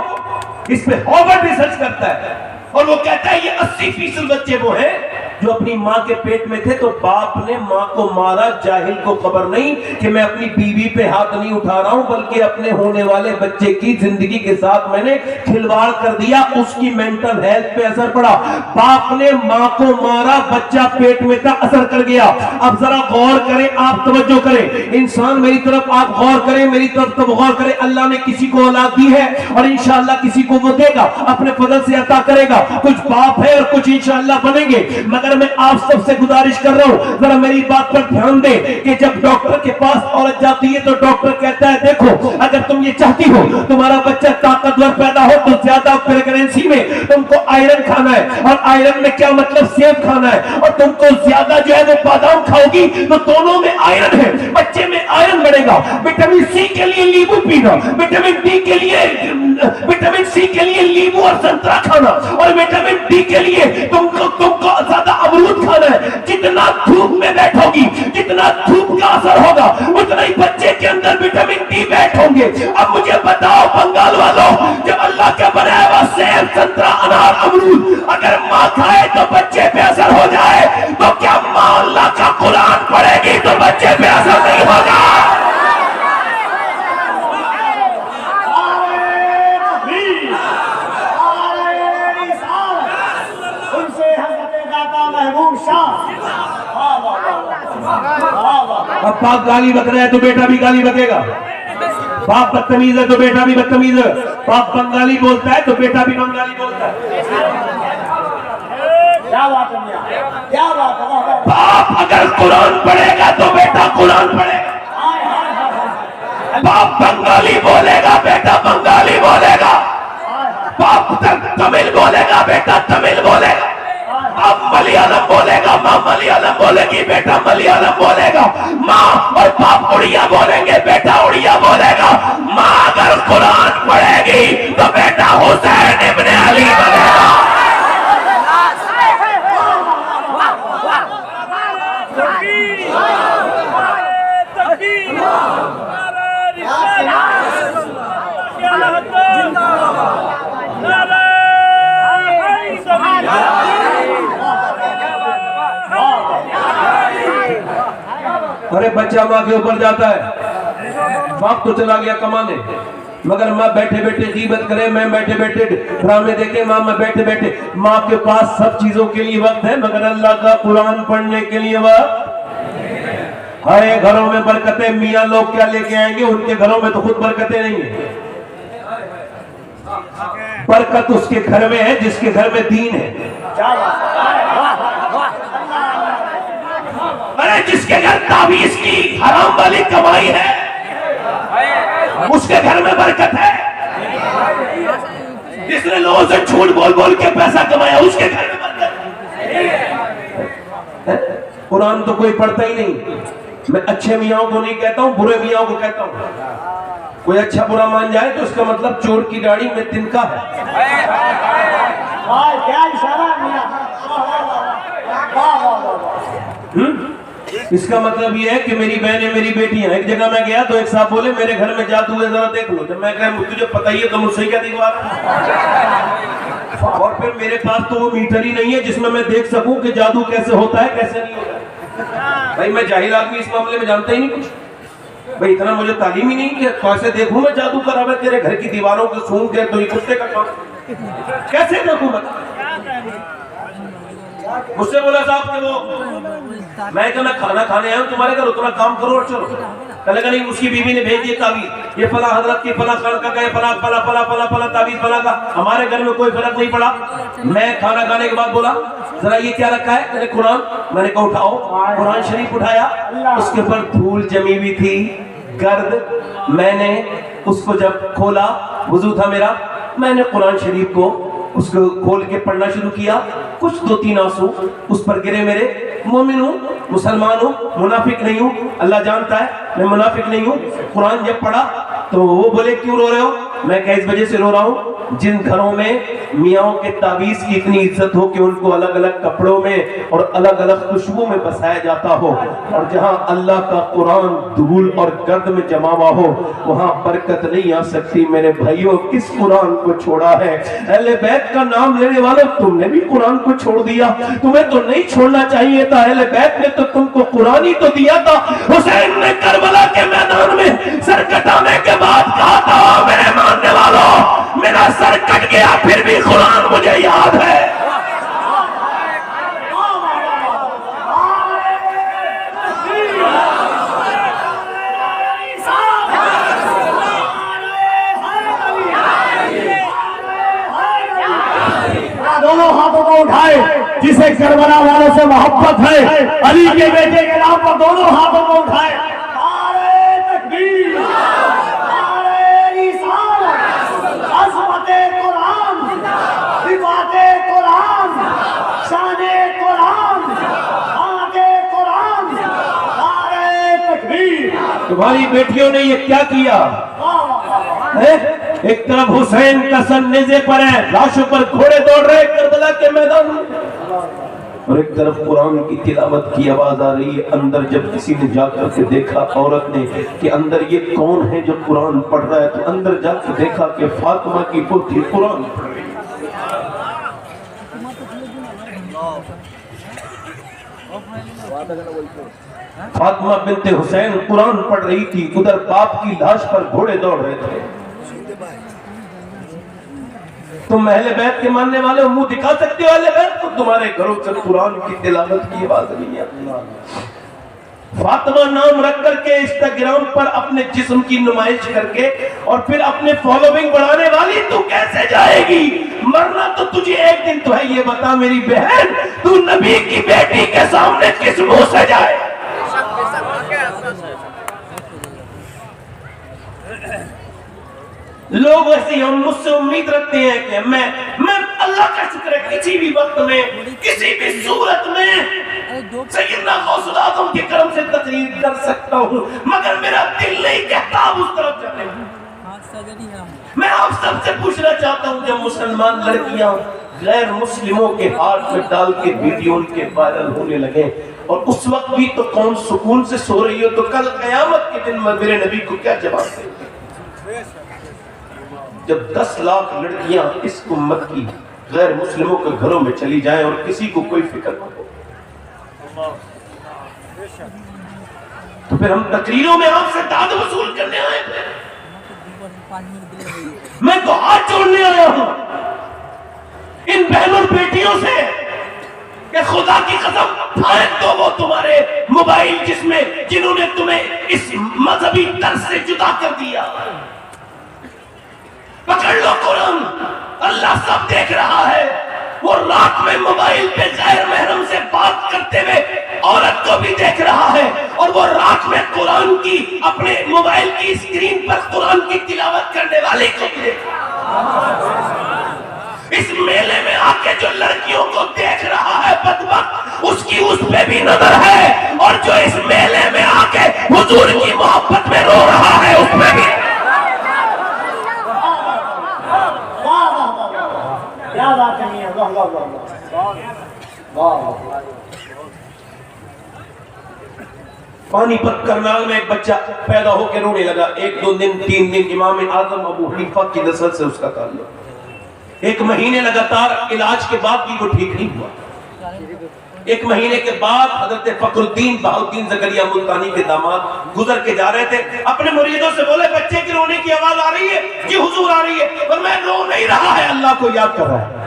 اس پہ ہارورڈ ریسرچ کرتا ہے اور وہ کہتا ہے یہ 80% بچے وہ ہیں جو اپنی ماں کے پیٹ میں تھے تو باپ نے ماں کو مارا، جاہل کو خبر نہیں کہ میں اپنی بیوی پہ ہاتھ نہیں اٹھا رہا ہوں بلکہ اپنے ہونے والے بچے کی زندگی کے ساتھ میں نے کھلواڑ کر دیا، اس کی مینٹل ہیلتھ پہ اثر پڑا۔ باپ نے ماں کو مارا، بچہ پیٹ میں کا اثر کر گیا۔ اب ذرا غور کریں، آپ توجہ کریں، انسان میری طرف آپ غور کریں، میری طرف تب غور کریں۔ اللہ نے کسی کو اولاد دی ہے اور انشاءاللہ کسی کو وہ دے گا، اپنے فضل سے عطا کرے گا، کچھ باپ ہے اور کچھ انشاءاللہ بنیں گے، مگر میں آپ سب سے گزارش کر رہا ہوں ذرا میری بات پر دھیان دیں کہ جب ڈاکٹر کے پاس عورت جاتی ہے تو ڈاکٹر کہتا ہے دیکھو اگر تم یہ چاہتی ہو تمہارا بچہ طاقتور پیدا ہو تو زیادہ پریگننسی میں تم کو آئرن کھانا ہے، اور آئرن میں کیا مطلب سیب کھانا ہے، اور تم کو زیادہ جو ہے وہ بادام کھاؤ گی تو دونوں میں آئرن ہے، بچے میں آئرن بڑھے گا۔ وٹامن سی کے لیے لیمو پینا، وٹامن ڈی کے لیے وٹامن سی کے لیے لیمو اور سنترا کھانا، اور وٹامن ڈی کے لیے تم کو زیادہ امرود کھانا ہے۔ جتنا دھوپ میں بیٹھو گی، جتنا دھوپ کا اثر ہوگا اتنا ہی بچے کے اندر وٹامن ڈی بیٹھوں گے۔ اب مجھے بتاؤ بنگال والوں، جب اللہ کا بنایا ہوا سیب، سنترا، انار، امرود اگر ماں کھائے تو بچے پہ اثر ہو جائے تو کیا ماں اللہ کا قرآن پڑھے گی تو بچے پہ اثر نہیں ہوگا؟ اب باپ گالی بک رہا ہے تو بیٹا بھی گالی بکے گا۔ باپ بدتمیز ہے تو بیٹا بھی بدتمیز ہے، باپ بنگالی بولتا ہے تو بیٹا بھی بنگالی بولتا ہے۔ کیا بات ہے میاں، کیا بات ہے۔ باپ اگر قرآن پڑھے گا تو بیٹا قرآن پڑھے گا، باپ بنگالی بولے گا بیٹا بنگالی بولے گا، باپ تمل بولے گا بیٹا تمل بولے گا، باپ ملیالم بولے گا ماں ملیالم بولے گی بیٹا ملیالم بولے گا، ماں اور باپ اڑیا بولیں گے بیٹا اڑیا بولے گا۔ ماں اگر قرآن پڑھے گی تو بیٹا حسین ابن علی بنے گا۔ ارے بچہ ماں کے اوپر جاتا ہے، باپ تو چلا گیا کمانے، مگر ماں بیٹھے بیٹھے غیبت کرے، میں بیٹھے بیٹھے ڈرامے دیکھے، ماں میں بیٹھے بیٹھے، ماں کے پاس سب چیزوں کے لیے وقت ہے مگر اللہ کا قرآن پڑھنے کے لیے وقت۔ ہائے گھروں میں برکتیں، میاں لوگ کیا لے کے آئیں گے، ان کے گھروں میں تو خود برکتیں نہیں ہیں۔ برکت اس کے گھر میں ہے جس کے گھر میں دین ہے، ارے جس کے گھر تعویذ کی حرام والی کمائی ہے اس کے گھر میں برکت ہے، جس نے لوگوں سے جھوٹ بول بول کے پیسہ کمایا اس کے گھر میں برکت ہے۔ قرآن تو کوئی پڑھتا ہی نہیں، میں اچھے میاں کو نہیں کہتا ہوں، برے میاں کو کہتا ہوں۔ کوئی اچھا برا مان جائے تو اس کا مطلب چور کی داڑھی میں تنکا ہے۔ کیا اشارہ ہے میاں، اس کا مطلب یہ ہے کہ میری بہنیں میری بیٹیاں، ایک جگہ میں گیا تو ایک صاحب بولے میرے گھر میں جادو ہے ذرا دیکھ لو، جب میں کہا تجھے پتہ ہی ہے تو مجھ سے کیا دکھوا رہا، اور پھر میرے پاس تو وہ میٹر ہی نہیں ہے جس میں دیکھ سکوں کہ جادو کیسے ہوتا ہے کیسے نہیں ہوتا۔ بھائی میں جاہل آدمی اس معاملے میں جانتا ہی نہیں کچھ، بھائی اتنا مجھے تعلیم ہی نہیں کہ کیسے دیکھوں میں جادو کر رہا ہے تیرے گھر کی دیواروں کو سونگ کے، تو یہ کتے کا کام کیسے دیکھوں میں؟ مجھ سے بولا صاحب کہ وہ میں کہا میں کھانا کھانے آیا ہوں تمہارے گھر، اتنا کام کرو اور چلو۔ کہنے لگا نہیں، اس کی بیوی نے بھیج دیے تعویذ، یہ فلاں حضرت کی فلاں خانقاہ کا، یہ فلاں فلاں فلاں فلاں فلاں تعویذ فلاں کا۔ ہمارے گھر میں کوئی فرق نہیں پڑا۔ میں کھانا کھانے کے بعد بولا ذرا یہ کیا رکھا ہے، کہنے قرآن۔ میں نے کہا اٹھاؤ، قرآن شریف اٹھایا، اس کے اوپر دھول جمی ہوئی تھی، گرد۔ میں نے اس کو جب کھولا، وضو تھا میرا، میں نے قرآن شریف کو اس کو کھول کے پڑھنا شروع کیا، کچھ 2-3 آنسو اس پر گرے میرے۔ مومن ہوں، مسلمان ہوں، منافق نہیں ہوں، اللہ جانتا ہے میں منافق نہیں ہوں۔ قرآن جب پڑھا تو وہ بولے کیوں رو رہے ہو؟ میں کہا اس وجہ سے رو رہا ہوں جن گھروں میں میاں کے تعویذ کی اتنی عزت ہو کہ ان کو الگ الگ کپڑوں میں اور الگ الگ خوشبو میں بسایا جاتا ہو، اور جہاں اللہ کا قرآن دھول اور گرد میں جمع ہوا ہو وہاں برکت نہیں آ سکتی۔ میرے بھائیوں، کس قرآن کو چھوڑا ہے؟ اہل بیت کا نام لینے والوں، تم نے بھی قرآن کو چھوڑ دیا۔ تمہیں تو نہیں چھوڑنا چاہیے تھا، اہل بیت نے تو تم کو قرآن ہی تو دیا تھا۔ حسین نے کربلا کے میدان میں سر کٹانے کے بعد کہا تھا میرے ماننے والوں میرا سر کٹ گیا پھر بھی قرآن مجھے یاد ہے۔ دونوں ہاتھوں کو اٹھائے جسے کربلا والوں سے محبت ہے، علی کے بیٹے کے نام پر دونوں ہاتھوں کو اٹھائے۔ نعرہ تکبیر، نعرہ رسالت، عظمت قرآن، رفعت قرآن، شان قرآن، حق قرآن، نعرہ تکبیر۔ تمہاری بیٹیوں نے یہ کیا کیا؟ ایک طرف حسین کا سر نیزے پر ہے، لاشوں پر گھوڑے دوڑ رہے کربلا کے میدان میں، اور ایک طرف قرآن کی تلاوت کی آواز آ رہی ہے۔ اندر جب کسی نے جا کر کے دیکھا عورت نے کہ اندر یہ کون ہے جو قرآن پڑھ رہا ہے، تو اندر جا کے دیکھا کہ فاطمہ کی پوتی قرآن پڑھ رہی ہے۔ فاطمہ بنت حسین قرآن پڑھ رہی تھی، ادھر باپ کی لاش پر گھوڑے دوڑ رہے تھے۔ تم اہل بیت کے ماننے والے ہو، منہ دکھا سکتے ہو اہل بیت کو؟ تمہارے گھروں سے قرآن کی تلاوت کی آواز نہیں آتی۔ فاطمہ نام رکھ کر کے انسٹاگرام پر اپنے جسم کی نمائش کر کے اور پھر اپنے فالوونگ بڑھانے والی تو کیسے جائے گی؟ مرنا تو تجھے ایک دن تو ہے، یہ بتا میری بہن تو نبی کی بیٹی کے سامنے کس منہ سے جائے؟ لوگ ایسے ہم مجھ سے امید رکھتے ہیں کہ میں اللہ کا شکر ہے کسی بھی وقت میں کسی بھی صورت میں سیدنا غوث الاعظم کے کرم سے تقریر کر سکتا ہوں، مگر میرا دل نہیں کہتا اب اس طرف جانے۔ میں آپ سب سے پوچھنا چاہتا ہوں، جب مسلمان لڑکیاں غیر مسلموں کے ہاتھ میں ڈال کے ویڈیو ان کے وائرل ہونے لگے اور اس وقت بھی تو قوم سکون سے سو رہی ہو، تو کل قیامت کے دن میرے نبی کو کیا جواب دیں گے؟ جب 10 لاکھ لڑکیاں اس امت کی غیر مسلموں کے گھروں میں چلی جائیں اور کسی کو کوئی فکر نہ ہو، تو پھر ہم تقریروں میں آپ سے داد وصول کرنے آئے تھے؟ میں تو ہاتھ جوڑنے آیا ہوں ان بہنوں بیٹیوں سے کہ خدا کی قسم پھینک دو وہ تمہارے موبائل جنہوں نے تمہیں اس مذہبی طرز سے جدا کر دیا، پکڑ لو قرآن، اللہ سب دیکھ رہا ہے۔ وہ رات میں موبائل پہ غیر محرم سے بات کرتے ہوئے عورت کو بھی دیکھ رہا ہے، اور وہ رات میں قرآن کی اپنے موبائل کی اسکرین پر قرآن کی تلاوت کرنے والے کو بھی دیکھ رہا ہے۔ اس میلے میں آ کے جو لڑکیوں کو دیکھ رہا ہے بدبخت، اس کی اس پہ بھی نظر ہے، اور جو اس میلے میں آ کے حضور کی محبت میں رو رہا ہے اس پہ بھی۔ پانی پت کرنال میں ایک بچہ پیدا ہو کے رونے لگا، 1 2 دن 3 دن امام اعظم ابو حنیفہ کی نسل سے اس کا تعلق، 1 مہینے لگاتار علاج کے بعد بھی وہ ٹھیک نہیں ہوا۔ 1 مہینے کے بعد حضرت فخر الدین بہاؤالدین زکریا ملتانی کے داماد گزر کے جا رہے تھے، اپنے مریدوں سے بولے بچے کے رونے کی آواز آ رہی ہے؟ جی حضور آ رہی ہے، اور میں رو نہیں رہا ہے، اللہ کو یاد کر رہا ہے،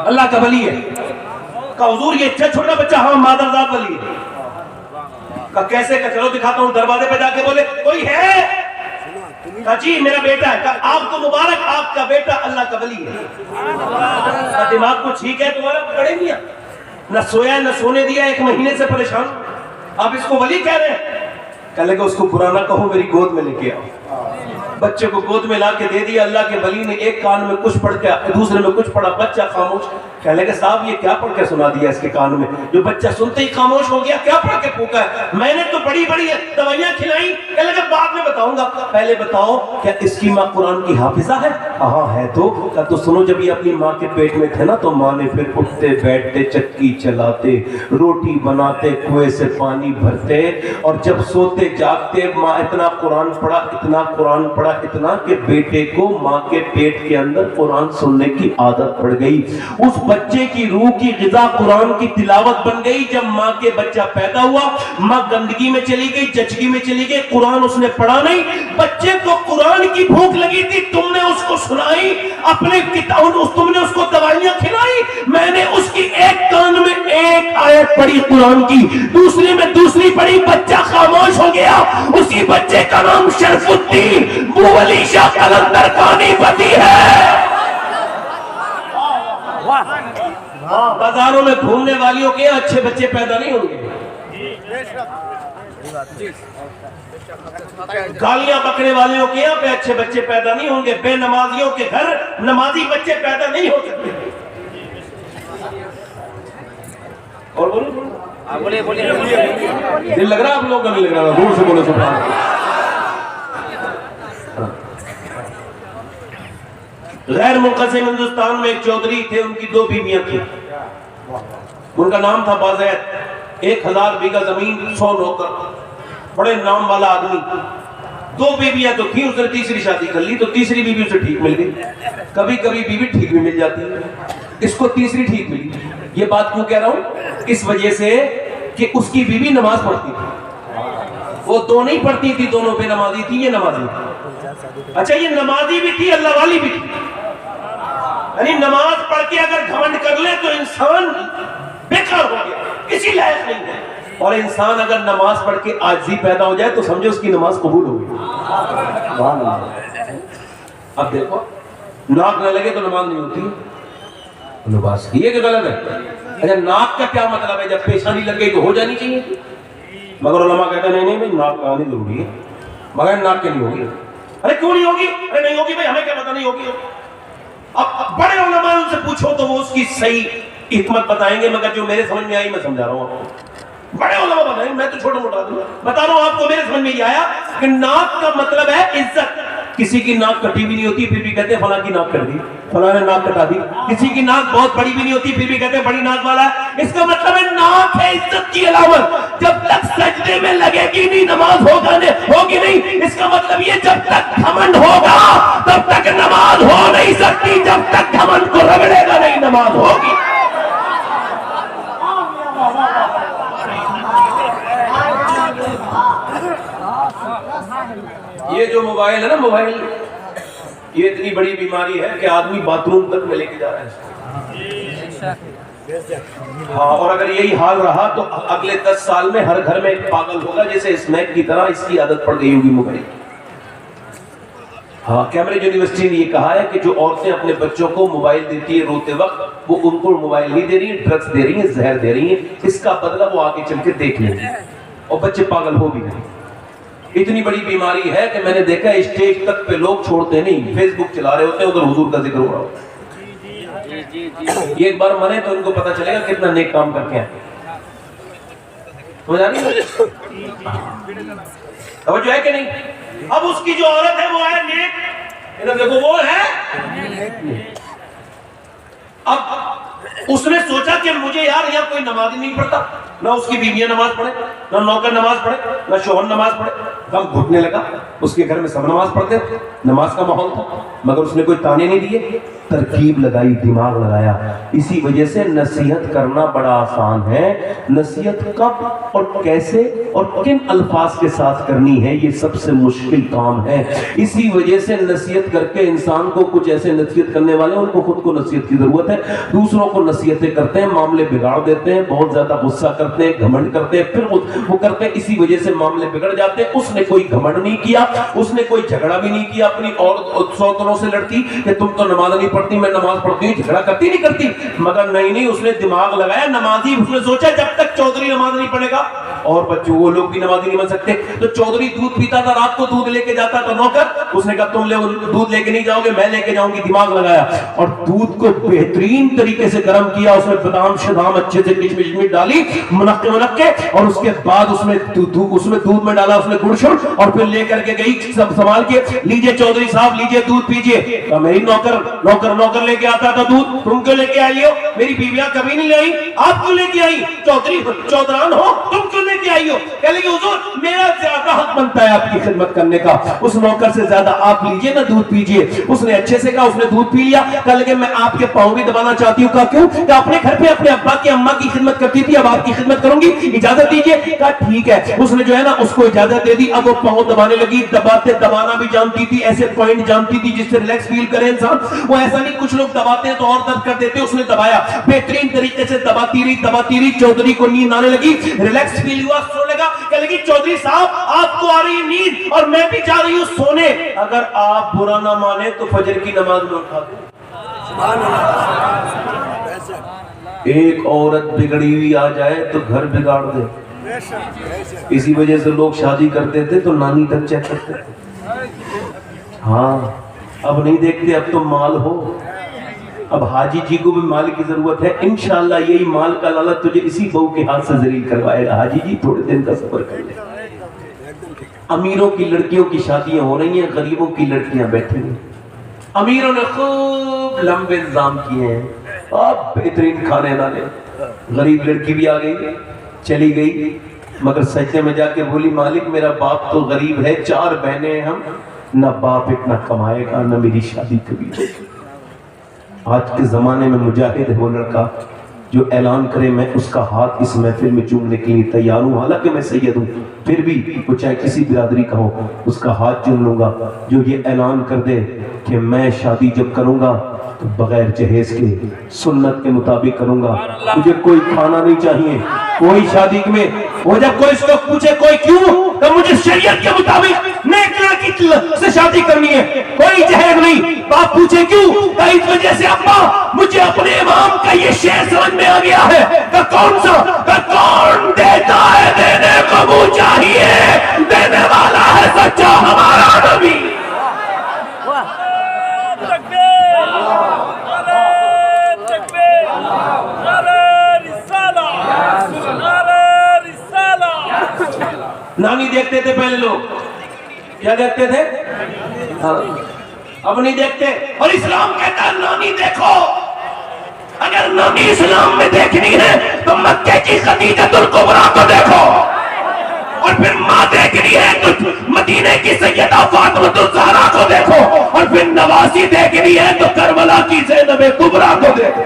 اللہ کا ولی ہے۔ کہا حضور یہ اچھا چھوٹا بچہ؟ ہاں مادرزاد ولی ہے۔ کہا کیسے؟ کہ چلو دکھاتا ہوں۔ دروازے پہ جا کے بولے کوئی ہے؟ کہا جی میرا بیٹا ہے۔ کہا آپ کو مبارک، آپ کا بیٹا اللہ کا ولی ہے۔ کہا دماغ کو ٹھیک ہے تمہارا؟ پڑے گیا نہ سویا نہ سونے دیا، 1 مہینے سے پریشان، آپ اس کو ولی کہہ رہے ہیں؟ کہنے لگا اس کو پرانا کہو میری گود میں لے کے آؤ۔ بچے کو گود میں لا کے دے دیا، اللہ کے ولی نے ایک کان میں کچھ پڑھ کے دوسرے میں کچھ پڑھا، بچہ خاموش۔ کہنے لگا صاحب یہ کیا پڑھ کے سنا دیا اس کے کان میں؟ جو بچہ سنتے ہی خاموش ہو گیا، کیا پڑھ کے پھونکا ہے؟ میں نے تو بڑی بڑی دوائیاں کھلائیں۔ کہنے لگا بعد میں بتاؤں گا، پہلے بتاؤ کیا اس کی ماں قرآن کی حافظہ ہے؟ ہاں ہے۔ تو سنو، جب یہ اپنی ماں کے پیٹ میں تھے نا تو ماں نے پھر اٹھتے بیٹھتے چکی چلاتے، روٹی بناتے، کنویں سے پانی بھرتے، اور جب سوتے جاگتے ماں اتنا قرآن پڑھا، اتنا قرآن پڑھا، اتنا کہ بیٹے کو ماں کے پیٹ کے اندر قرآن سننے کی عادت پڑ گئی۔ اس بچے کی روح کی غذا قرآن کی تلاوت بن گئی۔ جب ماں کے بچہ پیدا ہوا، ماں گندگی میں چلی گئی، چچگی میں چلی گئی، قرآن اس نے پڑھا نہیں۔ بچے کو قرآن کی بھوک لگی تھی، تم نے اس کو سنائی، اپنے تم نے اس کو دوائیاں کھلائی۔ میں نے اس کی ایک کان میں 1 آیت پڑھی قرآن کی، دوسری میں دوسری پڑھی، بچہ خاموش ہو گیا۔ اسی بچے کا نام شرف الدین ولی شاہ قلندر کانی پتی ہے۔ بازاروں میں گھومنے والیوں کے اچھے بچے پیدا نہیں ہوں گے، گالیاں بکنے والوں کے یہاں پہ اچھے بچے پیدا نہیں ہوں گے، بے نمازیوں کے گھر نمازی بچے پیدا نہیں ہو سکتے۔ اور بولے دل لگ رہا آپ لوگوں کا؟ نہیں لگ رہا؟ دور سے بولے سبحان اللہ۔ غیر منقسم ہندوستان میں ایک چودھری تھے، ان کی 2 بیویاں تھیں، ان کا نام تھا بازید، 1000 بیگھہ زمین، 100 نوکر، بڑے نام والا آدمی۔ 2 بیویاں تو تھیں، اس نے تیسری شادی کر لی، تو تیسری بیوی اسے ٹھیک مل گئی۔ کبھی کبھی بیوی ٹھیک بھی مل جاتی ہے، اس کو تیسری ٹھیک ملی۔ یہ بات کیوں کہہ رہا ہوں؟ اس وجہ سے کہ اس کی بیوی نماز پڑھتی تھی، وہ 2 نہیں پڑھتی تھی، دونوں بے نمازی تھی، یہ نمازی تھی۔ اچھا یہ نمازی بھی تھی، اللہ والی بھی تھی، یعنی نماز پڑھ کے اگر گھمنڈ کر لے تو انسان بیکار ہو گیا۔ کسی لائق نہیں ہے. اور انسان اگر نماز پڑھ کے عاجزی پیدا ہو جائے تو سمجھے اس کی نماز قبول ہو گئی. اب دیکھو ناک نہ لگے تو نماز نہیں ہوتی. بات یہ کہ غلط ہے. اچھا ناک کا کیا مطلب ہے؟ جب پیشانی لگ گئی تو ہو جانی چاہیے. مگر علماء کہتے ہیں نہیں نہیں ناک آنی ضروری ہے مگر ناک کے نہیں ہوگی. ارے کیوں نہیں ہوگی؟ ارے نہیں ہوگی بھائی ہمیں کیا پتہ نہیں ہوگی. اب بڑے علماء ان سے پوچھو تو وہ اس کی صحیح حکمت بتائیں گے, مگر جو میرے سمجھ میں آئی میں سمجھا رہا ہوں آپ کو. بڑے علماء بتائیں, میں تو چھوٹا موٹا دوں بتا رہا ہوں آپ کو. میرے سمجھ میں یہ آیا کہ ناک کا مطلب ہے عزت. کسی کی ناک کٹی بھی نہیں ہوتی پھر بھی کہتے ہیں فلاں کی ناک کٹ دی, فلاں نے ناک کٹا دی. کسی کی ناک بہت بڑی بھی نہیں ہوتی پھر بھی کہتے ہیں بڑی ناک والا ہے. اس کا مطلب ہے ناک ہے عزت کی علامت. جب تک سجدے میں لگے گی نہیں نماز ہوگی نہیں. اس کا مطلب یہ جب تک گھمنڈ ہوگا تب تک نماز ہو نہیں سکتی. جب تک گھمنڈ کو رگڑے گا نہیں نماز ہوگی. یہ جو موبائل ہے نا, موبائل یہ اتنی بڑی بیماری ہے کہ آدمی باتھ روم تک میں لے کے جا رہا ہے. ہاں, اور اگر یہی حال رہا تو اگلے 10 سال میں ہر گھر میں ایک پاگل ہوگا جیسے اسمیک کی طرح اس کی عادت پڑ گئی ہوگی موبائل. ہاں, کیمبرج یونیورسٹی نے یہ کہا ہے کہ جو عورتیں اپنے بچوں کو موبائل دیتی ہے روتے وقت, وہ ان کو موبائل نہیں دے رہی ہیں, ڈرگس دے رہی ہیں, زہر دے رہی ہیں. اس کا بدلہ وہ آگے چل کے دیکھ لیں گے اور بچے پاگل ہو بھی نہیں. اتنی بڑی بیماری ہے کہ میں نے دیکھا اسٹیج تک پہ لوگ چھوڑتے نہیں, فیس بک چلا رہے ہوتے ہیں, ادھر حضور کا ذکر ہو رہا ہوتا ہے. یہ ایک بار مرے تو ان کو پتا چلے گا کتنا نیک کام کر کے ہیں. سمجھ آ رہی ہے توجہ ہے کہ نہیں؟ اب اس کی جو عورت ہے وہ ہے نیک, دیکھو وہ ہے. اب اس نے سوچا کہ مجھے یار یہاں کوئی نماز ہی نہیں پڑھتا, نہ اس کی بیویاں نماز پڑھے, نہ نوکر نماز پڑھے, نہ شوہر نماز پڑھے. غم گھٹنے لگا. اس کے گھر میں سب نماز پڑھتے, نماز کا ماحول تھا, مگر اس نے کوئی تانے نہیں دیے. ترکیب لگائی, دماغ لگایا. اسی وجہ سے نصیحت کرنا بڑا آسان ہے. نصیحت کب اور کیسے اور کن الفاظ کے ساتھ کرنی ہے یہ سب سے مشکل کام ہے. اسی وجہ سے نصیحت کر کے انسان کو, کچھ ایسے نصیحت کرنے والے ان کو خود کو نصیحت کی ضرورت ہے, دوسروں کو نصیحتیں کرتے ہیں, معاملے بگاڑ دیتے ہیں, بہت زیادہ غصہ کرتے ہیں, گھمنڈ کرتے ہیں, پھر وہ کرتے ہیں. اسی وجہ سے معاملے بگڑ جاتے ہیں. اس نے کوئی گھمنڈ نہیں کیا, اس نے کوئی جھگڑا بھی نہیں کیا اپنی اور سوتنوں سے لڑتی کہ تم تو نماز نہیں پڑھتی, میں نماز پڑھتی ہوں, جھگڑا کرتی نہیں کرتی. مگر نہیں, اس نے دماغ لگایا. نمازی اس نے سوچا جب تک چودھری نماز نہیں پڑھے گا اور بچوں وہ لوگ بھی نمازی نہیں بن سکتے. تو چودھری دودھ پیتا تھا, رات کو دودھ لے کے جاتا تو نوکر, اس نے کہا تم دودھ لے کے نہیں جاؤ گے, میں لے کے جاؤں گی. دماغ لگایا اور دودھ کو بہترین طریقے سے گرم کیا. اس میں بادام شدام اچھے سے کشمش ڈالی, منقے, اور اس کے بعد اس میں دودھ میں ڈالا اس نے گڑ شڑ, اور پھر لے کر کے گئی سب سنبھال کے, لیجئے چودھری صاحب لیجئے دودھ پیجئے. میری نوکر لے کے آتا تھا دودھ, تم کیوں لے کے آئی ہو؟ میری بیویاں کبھی نہیں لائی, آپ کیوں لے کے آئی؟ چودھران ہو, تم کیوں لے کے آئی ہو؟ کہہ لے کہ حضور میرا زیادہ حق بنتا ہے آپ کی خدمت کرنے کا, اس نوکر سے زیادہ آپ لیجئے نا دودھ پیجئے. اس نے اچھے سے کہا, اس نے دودھ پی لیا. کہا لگے میں آپ کے پاؤں بھی دبانا چاہتی ہوں. کہا کیوں؟ کہ اپنے گھر پہ اپنے ابا کی اماں کی خدمت کرتی تھی, اب آپ کی خدمت کروں گی, اجازت دیجئے. کہا ٹھیک ہے. اس نے جو ہے نا اس کو اجازت دے دی. اب وہ پاؤں دبانے لگی, دبانا بھی جانتی تھی, ایسے پوائنٹ جانتی تھی جس سے ریلیکس فیل کرے انسان. وہ ایسا نہیں کچھ لوگ دباتے ہیں تو اور درد کر دیتے, اس نے دبایا بہترین طریقے سے, دباتی رہی. چودھری کو نیند آنے لگی, ریلیکس فیل ہوا, سونے لگا. کہنے لگی چودھری صاحب آپ کو آ رہی نیند اور میں بھی جا رہی ہوں سونے, اگر آپ برا نہ مانے تو فجر کی نماز میں اٹھا دیں. ایک عورت بگڑی ہوئی آ جائے تو گھر بگاڑ دے. اسی وجہ سے لوگ شادی کرتے تھے تو نانی تک چیک کرتے تھے. ہاں اب نہیں دیکھتے, اب تو مال ہو. اب حاجی جی کو بھی مال کی ضرورت ہے. انشاءاللہ یہی مال کا لالچ تجھے اسی بہو کے ہاتھ سے ذلیل کروائے گا. حاجی جی تھوڑے دن کا صبر کر لے. امیروں کی لڑکیوں کی شادیاں ہو رہی ہیں, غریبوں کی لڑکیاں بیٹھی ہیں. امیروں نے خوب لمبے انتظام کیے ہیں, اب بہترین کھانے ڈالے. غریب لڑکی بھی آ گئی, چلی گئی, مگر سجدے میں جا کے بولی مالک میرا باپ تو غریب ہے, 4 بہنیں ہیں ہم, نہ باپ اتنا کمائے گا نہ میری شادی کبھی ہوگی. آج کے زمانے میں مجاہد ہے وہ لڑکا, جو اعلان کرے میں اس کا ہاتھ اس محفل میں چومنے کے لیے تیار ہوں، حالانکہ میں سید ہوں، پھر بھی وہ چاہے کسی برادری کا ہو اس کا ہاتھ چوم لوں گا جو یہ اعلان کر دے کہ میں شادی جب کروں گا تو بغیر جہیز کے سنت کے مطابق کروں گا، مجھے کوئی کھانا نہیں چاہیے، کوئی شادی میں وہ جب کوئی اس کو پوچھے کوئی کیوں تو مجھے شریعت کے مطابق نیک لڑکی سے شادی کرنی ہے، کوئی جہیز نہیں۔ باپ پوچھے کیوں کہ اس وجہ سے ابا مجھے اپنے امام کا یہ شعر سمجھ میں آ گیا ہے کہ کون سا کہ کون دیتا ہے دینے کو منہ چاہیے، دینے والا ہے سچا ہمارا نبی۔ نانی دیکھتے تھے پہلے لوگ، کیا دیکھتے تھے؟ اب نہیں دیکھتے، اور اسلام کہتا ہے نانی دیکھو۔ اگر نانی اسلام میں دیکھنی ہے تو مکے کی خدیجہ الکبریٰ کو دیکھو، اور پھر ماں دیکھنی ہے تو مدینے کی سیدہ فاطمہ الزہرا کو دیکھو، اور پھر نواسی دیکھنی ہے تو کربلا کی زینب کبریٰ کو دیکھو۔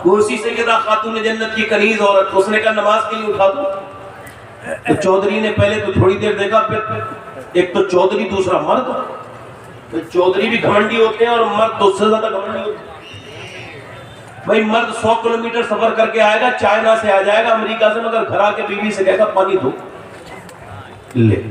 وہ اسی سیدہ خاتون جنت کی کنیز عورت، اس نے کہا نماز کے لیے اٹھا دو، تو چودھری نے پہلے تو تھوڑی دیر دیکھا، پھر ایک تو چودھری دوسرا مرد، چودھری بھی گھمنڈی ہوتے ہیں اور مرد تو اس سے زیادہ گھمنڈی ہوتے ہیں۔ بھائی مرد 100 کلومیٹر سفر کر کے آئے گا، چائنا سے آ جائے گا امریکہ سے، مگر گھر آ کے بیوی سے کہے گا پانی دو، لے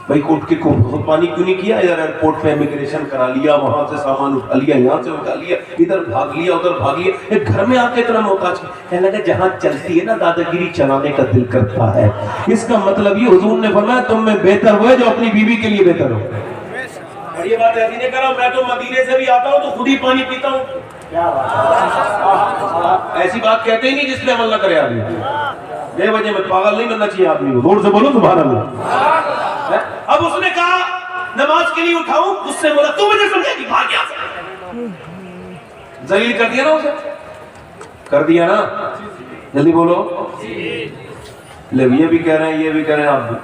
بھائی کوٹ کے خود پانی کیوں نہیں کیا؟ ادھر ایئرپورٹ پہ امیگریشن کرا لیا، وہاں سے سامان اٹھا لیا، یہاں سے اٹھا لیا، ادھر بھاگ لیا ادھر بھاگ لیا، ایک گھر میں آ کے اتنا محتاج کہنے لگا جہاں چلتی ہے نا دادا گیری چلانے کا دل کرتا ہے۔ اس کا مطلب یہ حضور نے فرمایا تم میں بہتر ہوئے جو اپنی بیوی کے لیے بہتر ہو۔ اور یہ بات ایسی نہیں کر رہا ہوں، میں تو مدینے سے بھی آتا ہوں تو خود ہی پانی پیتا ہوں، ایسی بات کہتے ہی نہیں جس پہ عمل نہ کرے آدمی، بے وجہ میں پاگل نہیں بننا چاہیے آدمی کو، زور سے بولو سبحان اللہ۔ اب اس نے کہا نماز کے لیے اٹھاؤں، اس سے بولا تو مجھے سمجھے گی، بھاگ گیا، ذلیل کر دیا نا اسے، کر دیا نا، جلدی بولو۔ یہ بھی کہہ رہے ہیں یہ بھی کہہ رہے ہیں آپ بھی،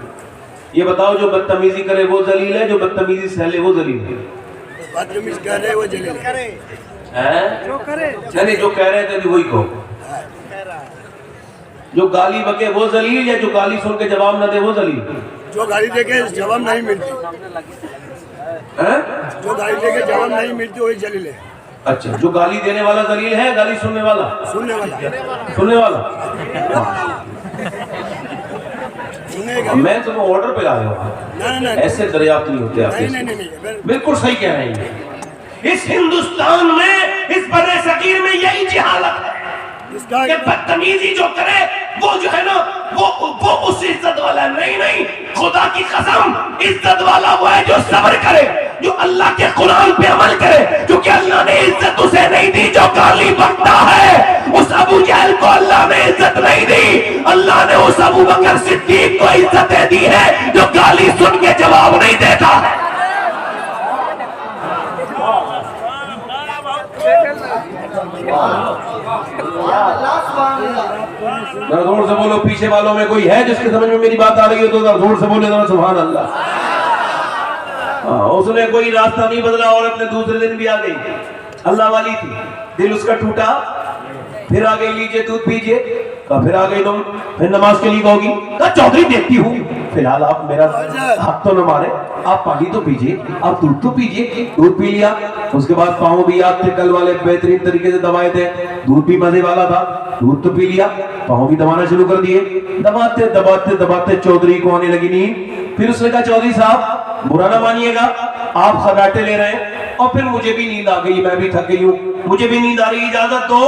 یہ بتاؤ جو بدتمیزی کرے وہ ذلیل ہے، جو بدتمیزی سہلے وہ ذلیل ہے؟ بدتمیز کر رہے وہ ذلیل ہے، نہیں جو کہہ رہے تھے وہی کہو، جو گالی بکے وہ ذلیل، یا جو گالی سن کے جواب نہ دے وہ ذلیل؟ جو گالی دے کے جواب نہیں ملتی، جو گالی دے کے جواب نہیں ملتی وہی ذلیل ہے۔ اچھا جو گالی دینے والا ذلیل ہے، گالی سننے والا سننے والا سننے والا؟ سنے گا، میں تمہیں آرڈر پہ لا رہا ہوں، نہیں ایسے دریافت نہیں ہوتے آپ نہیں، بالکل صحیح کہہ رہے ہیں۔ اس ہندوستان میں اس بر صغیر میں یہی جہالت ہے کہ بدتمیزی جو کرے وہ جو ہے نا وہ اس عزت والا نہیں، خدا کی قسم عزت والا وہ ہے جو صبر کرے، جو اللہ کے قرآن پہ عمل کرے، کیونکہ اللہ نے عزت اسے نہیں دی جو گالی بکتا ہے۔ اس ابو جہل کو اللہ نے عزت نہیں دی، اللہ نے اس ابو بکر صدیق کو عزتیں دی ہے جو گالی سن کے جواب نہیں دیتا۔ ذرا زور سے بولو، پیچھے والوں میں کوئی ہے جس کے سمجھ میں میری بات آ رہی ہے تو ذرا زور سے بولے، ذرا سبحان اللہ۔ اس نے کوئی راستہ نہیں بدلا اور اپنے دوسرے دن بھی آ گئی، اللہ والی تھی، دل اس کا ٹوٹا، پھر آ گئی لیجئے دودھ پیجئے، پھر آ گئی تم پھر نماز کے لیے کہو گی، کہا چودھری دیکھتی ہوں فی الحال آپ میرا حق تو نہ مارے، آپ پانی تو پیجئے، آپ دودھ تو پیجئے، دودھ پی لیا، اس کے بعد پاؤں بھی یاد تھے کل والے بہترین طریقے سے دبائے تھے، دودھ بھی مزے والا تھا، دودھ تو پی لیا، پاؤں بھی دبانا شروع کر دیے، دباتے دباتے دباتے چودھری کو آنے لگی نیند، پھر اس نے کہا چودھری صاحب برا نہ مانیے گا، آپ خراٹے لے رہے ہیں اور پھر مجھے بھی نیند آ گئی، میں بھی تھک گئی ہوں، مجھے بھی نیند آ رہی، اجازت دو،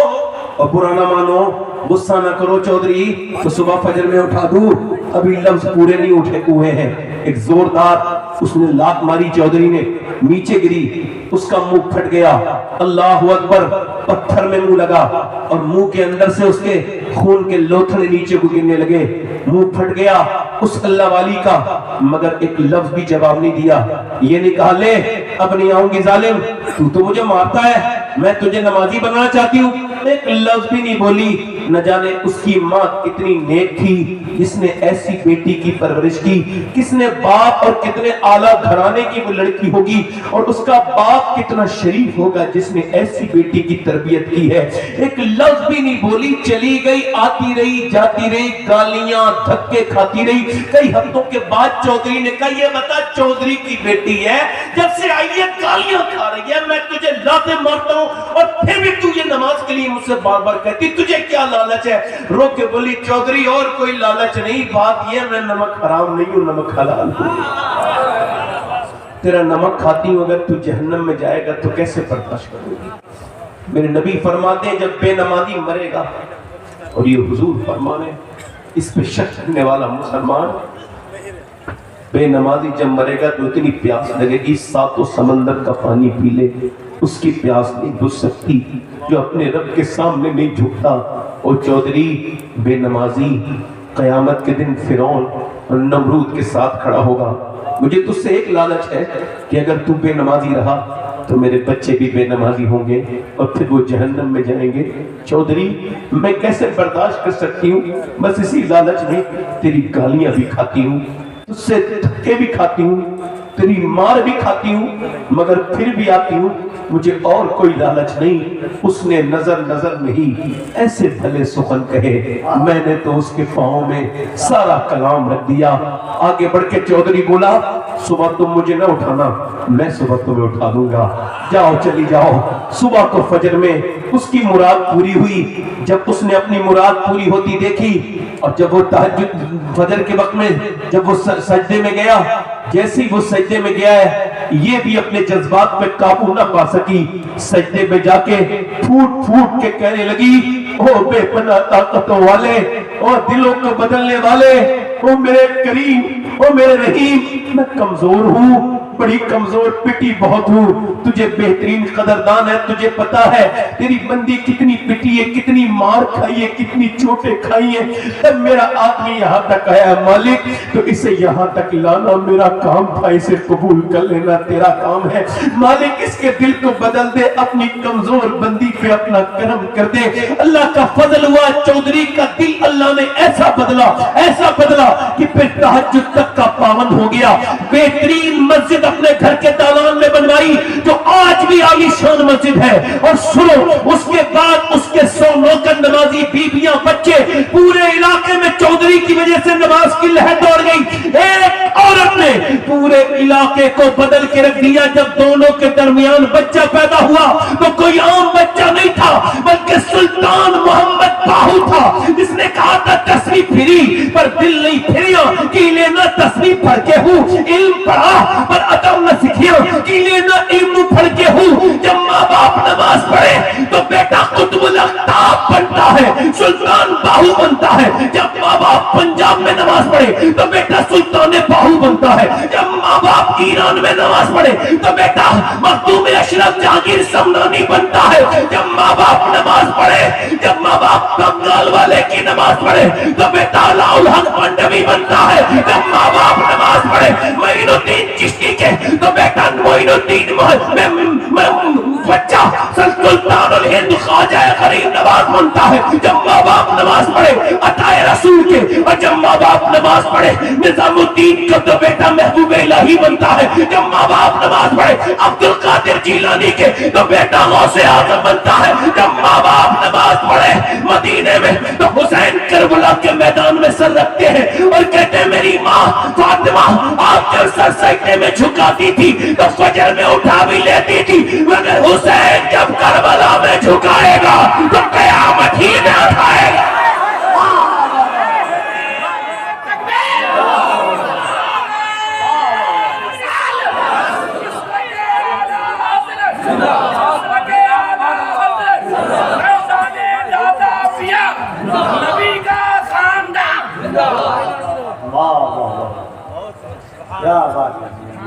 اور برا نہ مانو، غصہ نہ کرو چودھری، تو صبح فجر میں اٹھا دوں، ابھی لفظ پورے نہیں اٹھے ہوئے ہیں، ایک زوردار اس نے لات ماری، چودھری نے نیچے گری، اس کا منہ پھٹ گیا، اللہ اکبر، پتھر میں منہ لگا اور منہ کے اندر سے اس کے خون کے لوتھڑے نیچے کو گرنے لگے، منہ پھٹ گیا اس اللہ والی کا، مگر ایک لفظ بھی جواب نہیں دیا، یہ نہیں کہا لے اب نہیں آؤں گی ظالم، تو مجھے مارتا ہے، میں تجھے نمازی بنانا چاہتی ہوں، ایک لفظ بھی نہیں بولی. نہ جانے اس کی ماں کتنی نیک تھی جس نے ایسی بیٹی کی پرورش کی, کس نے باپ اور کتنے اعلیٰ گھرانے کی وہ لڑکی ہوگی, اور اس کا باپ کتنا شریف ہوگا جس نے ایسی بیٹی کی تربیت کی ہے. ایک لفظ بھی نہیں بولی, چلی گئی, آتی رہی, جاتی رہی, گالیاں دھکے کھاتی رہی. کئی ہفتوں کے بعد چودھری نے کہا, یہ بتا چودھری کی بیٹی ہے, جب سے آئی ہے گالیاں کھا رہی ہے, میں تجھے لاتے مارتا ہوں اور پھر بھی تو یہ نماز کے لیے مجھ سے بار بار کہتی, تجھے کیا لالچ ہے؟ رو کے بولی, چودھری اور کوئی لالچ نہیں, بات یہ میں نمک حرام نہیں ہوں, نمک حلال ہوں. تیرا نمک کھاتی ہوں, اگر تو جہنم میں جائے گا تو کیسے برداشت کروں گی؟ میرے نبی فرماتے ہیں جب بے نمازی مرے گا, اور یہ حضور فرمانے اس پہ شک کرنے والا مسلمان, بے نمازی جب مرے گا تو اتنی پیاس لگے گی 7 سمندر کا پانی پی لے, اس کی پیاس نہیں بجھ سکتی جو اپنے رب کے سامنے نہیں جھکتا. اور چودھری بے نمازی قیامت کے دن فرعون اور نمرود کے ساتھ کھڑا ہوگا. مجھے تجھ سے ایک لالچ ہے کہ اگر تو بے نمازی رہا تو میرے بچے بھی بے نمازی ہوں گے اور پھر وہ جہنم میں جائیں گے. چودھری میں کیسے برداشت کر سکتی ہوں؟ بس اسی لالچ میں تیری گالیاں بھی کھاتی ہوں, تجھ سے دھکے بھی کھاتی ہوں, تیری مار بھی کھاتی ہوں, مگر پھر بھی آتی ہوں. مجھے اور کوئی لالچ نہیں. اس نے نظر نظر نہیں ایسے بھلے سخن کہے, میں نے تو اس کے پاؤں میں سارا کلام رکھ دیا. آگے بڑھ کے چودھری بولا, صبح تم مجھے نہ اٹھانا, میں صبح تمہیں اٹھا دوں گا, جاؤ چلی جاؤ. صبح کو فجر میں اس کی مراد پوری ہوئی. جب اس نے اپنی مراد پوری ہوتی دیکھی, اور جب وہ تہجد فجر کے وقت میں جب وہ سجدے میں گیا, جیسے وہ سجدے میں گیا ہے, یہ بھی اپنے جذبات پہ قابو نہ پا سکی. سجدے میں جا کے پھوٹ پھوٹ کے کہنے لگی, او بے پناہ طاقتوں والے, او دلوں کو بدلنے والے, او میرے کریم, او میرے رحیم, میں کمزور ہوں, بڑی کمزور پٹی بہت ہوں. تجھے بہترین قدردان ہے, تجھے پتا ہے تیری بندی کتنی پٹی ہے, کتنی مار کھائی ہے, کتنی چوٹیں کھائی ہیں. تب میرا آدمی یہاں تک آیا, مالک تو اسے یہاں تک لانا میرا کام تھا, اسے قبول کر لینا تیرا کام ہے. مالک اس کے دل کو بدل دے, اپنی کمزور بندی پہ اپنا کرم کر دے. اللہ کا فضل ہوا, چودھری کا دل اللہ نے ایسا بدلا کہ پھر تہجد تک کا پابند ہو گیا. بہترین مسجد اپنے گھر کے دالان میں بنوائی جو آج بھی عالی شان مسجد ہے. اور سنو, اس کے بعد اس کے 100 نوکر نمازی, بیویاں, بچے, پورے علاقے میں چودھری کی وجہ سے نماز کی لہر دوڑ گئی. ایک عورت نے پورے علاقے کو بدل کے رکھ دیا. جب دونوں کے درمیان بچہ پیدا ہوا تو کوئی عام بچہ نہیں تھا, بلکہ سلطان محمد باہو تھا, جس نے کہا تھا تسبیح پھری پر دل نہیں پھریا, کی لینا تسبیح پڑھ کے ہوں, علم پڑھا پر ادب نہ سیکھیا, کی لینا علم پڑھ کے ہوں. جب ماں باپ نماز پڑھے تو بیٹا قطب الاقطاب بنتا ہے, سلطان باہو بنتا ہے. جب ماں باپ پنجاب میں نماز پڑھے تو بیٹا سلطان باہو بنتا ہے. جب ماں باپ ایران میں نماز پڑھے تو بیٹا مخدوم اشرف جہانگیر سمنانی بنتا ہے. جب ماں باپ نماز پڑھے, جب ماں باپ بنگال والے کی نماز پڑھے تو بیٹا علاؤ الحق منڈوی بنتا ہے. جب ماں باپ نماز پڑھے معین الدین چشتی کے تو بیٹا معین الدین بچہ سلطان الہند خواجہ غریب نواز بنتا ہے. جب ماں باپ نماز پڑھے عطا رسول کے, اور جب ماں باپ نماز پڑھے نظام الدین کا تو بیٹا محبوب الہی بنتا ہے. جب ماں باپ نماز پڑھے عبد القادر جیلانی کے تو بیٹا غوث اعظم بنتا ہے. جب ماں باپ نماز پڑھے مدینے میں تو حسین کربلا کے میدان میں سر رکھتے ہیں اور کہتے ہیں میری ماں فاطمہ آپ جب سر سجدے میں جھکاتی تھی تو فجر میں اٹھا بھی لیتی تھی, مگر حسین جب کربلا میں جھکائے گا تو قیامت ہی میں اٹھائے گا.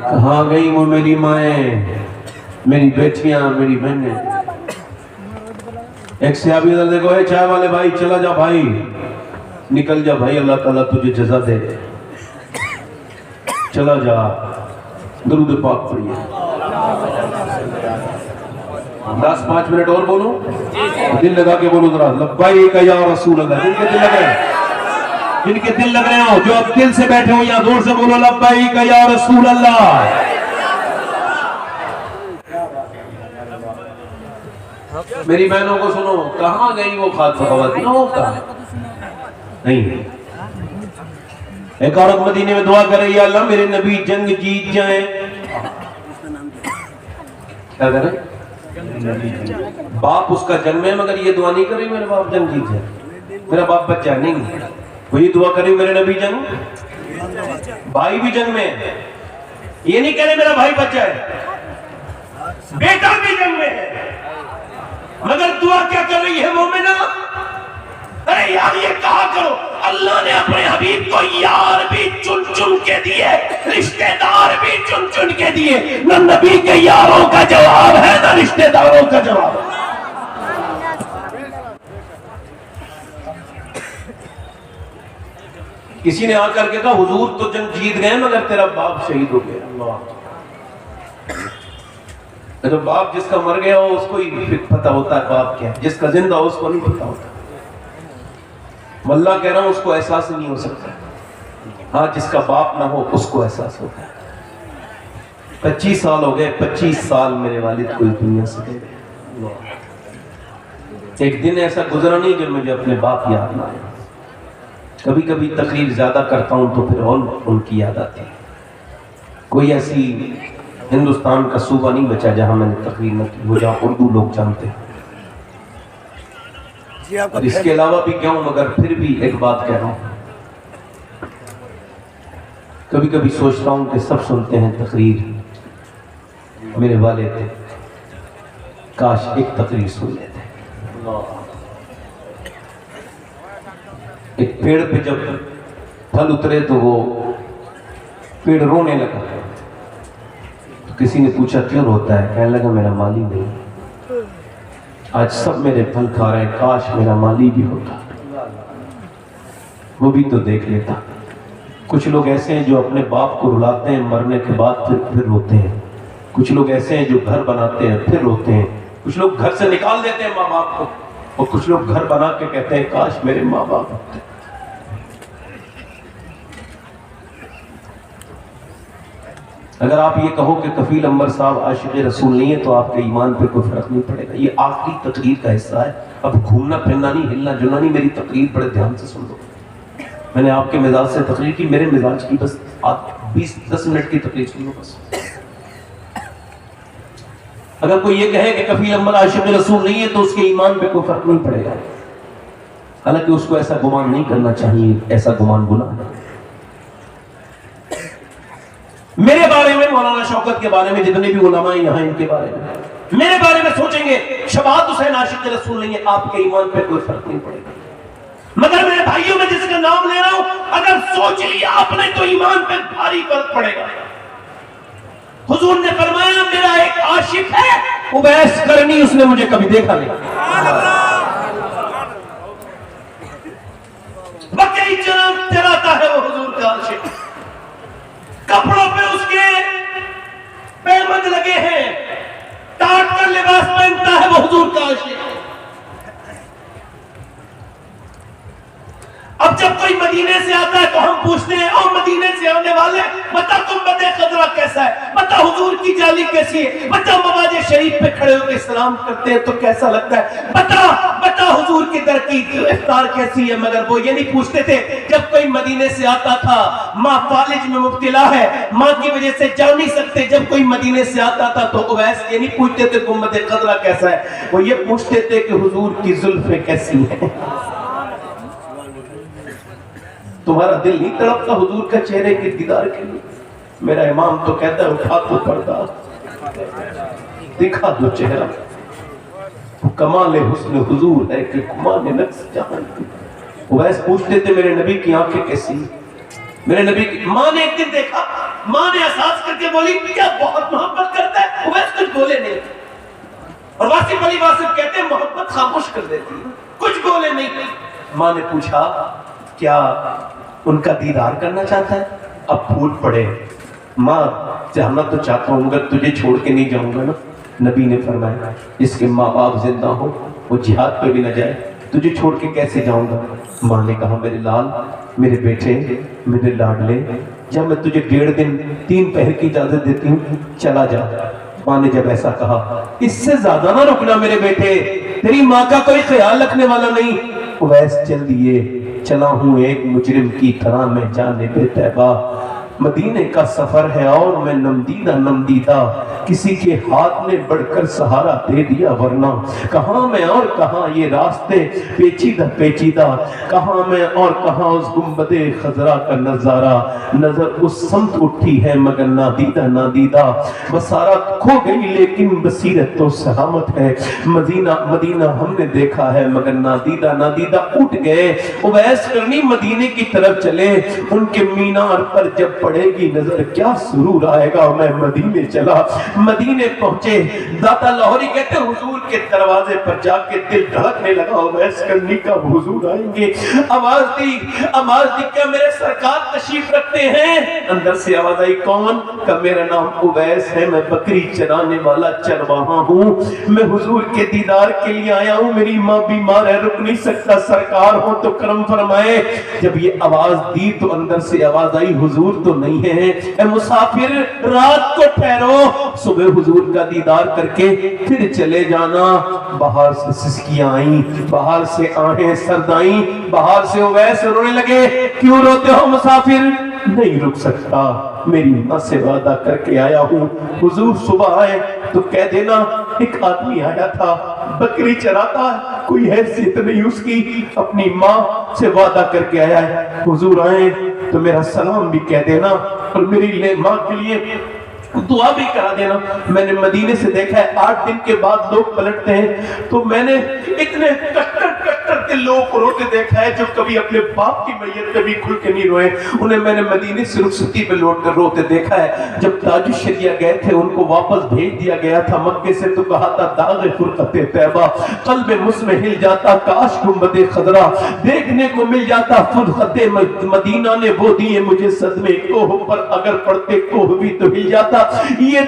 کہاں گئی وہ میری مائیں, میری بیٹیاں, میری بہنیں. ایک صحابی ادھر دیکھو, اے چائے والے بھائی چلا جا بھائی, نکل جا بھائی, اللہ تعالیٰ تجھے جزا دے, چلا جا. درود پاک پڑھیے. 10-5 منٹ اور بولو, دل لگا کے بولو ذرا, لبیک یا رسول اللہ. جن کے دل لگ رہے ہیں, جن کے دل لگ رہے ہو, جو اب دل سے بیٹھے ہو, یہاں زور سے بولو لبیک یا رسول اللہ. میری بہنوں کو سنو, کہاں گئی وہ خواتین کا نہیں. ایک عورت مدینے میں دعا کر رہی ہے, اللہ میرے نبی جنگ جیت جائیں. کیا کر رہے؟ باپ اس کا جنگ میں, مگر یہ دعا نہیں کر رہی میرے باپ جنگ جیت جائے, میرا باپ بچ جائے. نہیں, وہ یہ دعا کر رہی میرے نبی جنگ, بھائی بھی جنگ میں, یہ نہیں کہہ رہے میرا بھائی بچ جائے, بیٹا بھی جنگ میں ہے, مگر دعا کیا کر رہی ہے مومنہ؟ ارے یار یہ کہا کرو, اللہ نے اپنے حبیب کو یار بھی چن چن کے دیے, رشتہ دار بھی چن چن کے دیے. نہ نبی کے یاروں کا جواب ہے, نہ رشتہ داروں کا جواب ہے. کسی نے آ کر کے کہا حضور تو جنگ جیت گئے مگر تیرا باپ شہید ہو گیا. اللہ, جو باپ جس کا مر گیا ہو اس کو ہی پتہ ہوتا ہے باپ کیا, جس کا زندہ ہو اس کو نہیں پتہ ہوتا. اللہ کہہ رہا ہوں اس کو احساس نہیں ہو سکتا, ہاں جس کا باپ نہ ہو اس کو احساس ہوتا ہے. 25 سال ہو گئے, 25 سال میرے والد کو اس دنیا سے گئے. ایک دن ایسا گزرا نہیں جو مجھے اپنے باپ یاد نہ آیا. کبھی کبھی تقریر زیادہ کرتا ہوں تو پھر ان کی یاد آتی ہے. کوئی ایسی ہندوستان کا صوبہ نہیں بچا جہاں میں نے تقریر نہ کی ہو, جہاں اردو لوگ جانتے ہیں. اور اس کے علاوہ بھی کیا ہوں, مگر پھر بھی ایک بات کہہ رہا ہوں, کبھی کبھی سوچتا ہوں کہ سب سنتے ہیں تقریر, میرے والد تھے, کاش ایک تقریر سن لیتے. ایک پیڑ پہ جب پھل اترے تو وہ پیڑ رونے لگا. تو کسی نے پوچھا کیوں روتا ہے؟ کہنے لگا میرا مالی نہیں, آج سب میرے پھل کھا رہے ہیں, کاش میرا مالی بھی ہوتا, وہ بھی تو دیکھ لیتا. کچھ لوگ ایسے ہیں جو اپنے باپ کو رلاتے ہیں, مرنے کے بعد پھر روتے ہیں. کچھ لوگ ایسے ہیں جو گھر بناتے ہیں پھر روتے ہیں. کچھ لوگ گھر سے نکال دیتے ہیں ماں باپ کو, اور کچھ لوگ گھر بنا کے کہتے ہیں کاش میرے ماں باپ ہوتے. اگر آپ یہ کہو کہ کفیل انور صاحب عاشق رسول نہیں ہے تو آپ کے ایمان پہ کوئی فرق نہیں پڑے گا. یہ آخری تقریر کا حصہ ہے, اب گھومنا پھرنا نہیں, ہلنا جلنا نہیں. میری تقریر بڑے دھیان سے سن لو. میں نے آپ کے مزاج سے تقریر کی, میرے مزاج کی بس آپ 20-10 منٹ کی تقریر سن لو بس. اگر کوئی یہ کہے کہ کفیل انور عاشق رسول نہیں ہے تو اس کے ایمان پہ کوئی فرق نہیں پڑے گا. حالانکہ اس کو ایسا گمان نہیں کرنا چاہیے, ایسا گمان گناہ ہے. میرے بارے میں, مولانا شوکت کے بارے میں, جتنے بھی علماء یہاں ان کے بارے میں, میرے بارے میں سوچیں گے شفاعت حسین عاشق رسول نہیں ہے, آپ کے ایمان پہ کوئی فرق نہیں پڑے گا. مگر میرے بھائیوں میں جس کا نام لے رہا ہوں, اگر سوچ لیا آپ نے تو ایمان پہ بھاری فرق پڑے گا. حضور نے فرمایا میرا ایک عاشق ہے اویس کرنی, اس نے مجھے کبھی دیکھا نہیں. بکری جنم چلاتا ہے وہ حضور کا عاشق, کپڑوں پہ اس کے پیمند لگے ہیں, ٹاٹ کر لباس پہنتا ہے وہ حضور کا عاشق. اب جب کوئی مدینے سے آتا ہے تو ہم پوچھتے ہیں او مدینے سے آنے والے بتا گنبد خضرا کیسا ہے, بتا حضور کی جالی کیسی ہے, بتا مواج شریف پہ کھڑے ہو کے سلام کرتے ہیں تو کیسا لگتا ہے, بتا حضور کی در کی افطار کیسی ہے. مگر وہ یہ نہیں پوچھتے تھے. جب کوئی مدینے سے آتا تھا, ماں فالج میں مبتلا ہے, ماں کی وجہ سے جا نہیں سکتے, جب کوئی مدینے سے آتا تھا تو اویس یہ نہیں پوچھتے تھے گنبد خضرا کیسا ہے, وہ یہ پوچھتے تھے کہ حضور کی زلفیں کیسی ہیں. تمہارا دل نہیں تڑپتا حضور کا چہرے کے دیدار کے لیے؟ میرا امام تو کہتا ہے اٹھا تو پردہ, دکھا دو چہرہ, کمال حسن حضور ہے کہ کمان نقص جہان کی. اویس پوچھتے تھے میرے نبی کی آنکھیں کیسی, میرے نبی کی. ماں نے ایک دن دیکھا, ماں نے احساس کر کے بولی کیا بہت محبت کرتا ہے. اویس کچھ بولے نہیں, اور واصف علی واصف کہتے ہیں محبت خاموش کر دیتی, کچھ بولے نہیں. ماں نے پوچھا کیا ان کا دیدار کرنا چاہتا ہے؟ اب پھوٹ پڑے, ماں جانا تو چاہتا ہوں مگر تجھے چھوڑ کے نہیں جاؤں گا نا, نبی نے فرمایا جس کے ماں باپ زندہ ہو وہ جہاد پہ بھی نہ جائے، تجھے چھوڑ کے کیسے جاؤں گا؟ ماں نے کہا میرے لال، میرے بیٹے، میرے لاڈلے، جب میں تجھے 1.5 دن 3 پہر کی اجازت دیتی ہوں، چلا جا۔ ماں نے جب ایسا کہا اس سے زیادہ نہ رکنا میرے بیٹے، تیری ماں کا کوئی خیال رکھنے والا نہیں۔ اویس چل دیے، چلا ہوں ایک مجرم کی طرح میں جانب طیبہ، مدینے کا سفر ہے اور میں نمدیدہ کسی کے ہاتھ نے بڑھ کر سہارا دے دیا، ورنہ کہاں میں اور کہاں یہ راستے پیچیدہ، کہاں میں اور کہاں اس گنبد خضرا کا نظارہ، نظر اس سمت اٹھی ہے مگر نادیدہ، بصارت کھو گئی لیکن بصیرت تو سلامت ہے، مدینہ ہم نے دیکھا ہے مگر نادیدہ اٹھ گئے۔ اویس کرنی مدینے کی طرف چلے، ان کے مینار پر جب پڑے گی نظر کیا سرور آئے گا، میں مدینے چلا، مدینے پہنچے۔ داتا لاہوری کہتے ہیں حضور کے دروازے پر جا کے دل دھڑکنے لگا، اویس کرنی کا حضور آئیں گے۔ آواز دی کیا میرے سرکار تشریف رکھتے ہیں؟ اندر سے آواز آئی کون؟ کہ میرا نام اویس ہے، میں بکری چرانے والا چرواہا ہوں، میں حضور کے دیدار کے لیے آیا ہوں، میری ماں بیمار ہے، رک نہیں سکتا، سرکار ہو تو کرم فرمائے۔ جب یہ آواز دی تو اندر سے آواز آئی حضور تو نہیں ہے، اے مسافر رات کو ٹھہرو، صبح حضور کا دیدار کر کے پھر چلے جانا۔ باہر سے سسکیاں آئیں، باہر سے آہیں سرد آئیں، باہر سے اویس رونے لگے، کیوں روتے ہو مسافر؟ نہیں رک سکتا، میری ماں سے وعدہ کر کے آیا ہوں، حضور صبح آئے تو کہہ دینا ایک آدمی آیا تھا، بکری چراتا، کوئی حیثیت نہیں اس کی، اپنی ماں سے وعدہ کر کے آیا ہے، حضور آئے تو میرا سلام بھی کہہ دینا اور میری ماں کے لیے دعا بھی کرا دینا۔ میں نے مدینے سے دیکھا ہے 8 دن کے بعد لوگ پلٹتے ہیں، تو میں نے اتنے کٹر کے لوگ کو روتے دیکھا ہے جو کبھی اپنے باپ کی میت پہ بھی کھل کے نہیں روئے، انہیں میں نے مدینے سے رخصتی پہ لوٹ کر روتے دیکھا ہے۔ جب تاج الشریعہ گئے تھے ان کو واپس بھیج دیا گیا تھا مکے سے، تو کہا تھا داغ فرقت طیبہ قلب مسلم ہل جاتا، کاش گنبد خضرا دیکھنے کو مل جاتا، فرقت مدینہ نے وہ دیے مجھے صدمے، کوہ پر اگر پڑتے کوہ بھی تو ہل جاتا۔ یہ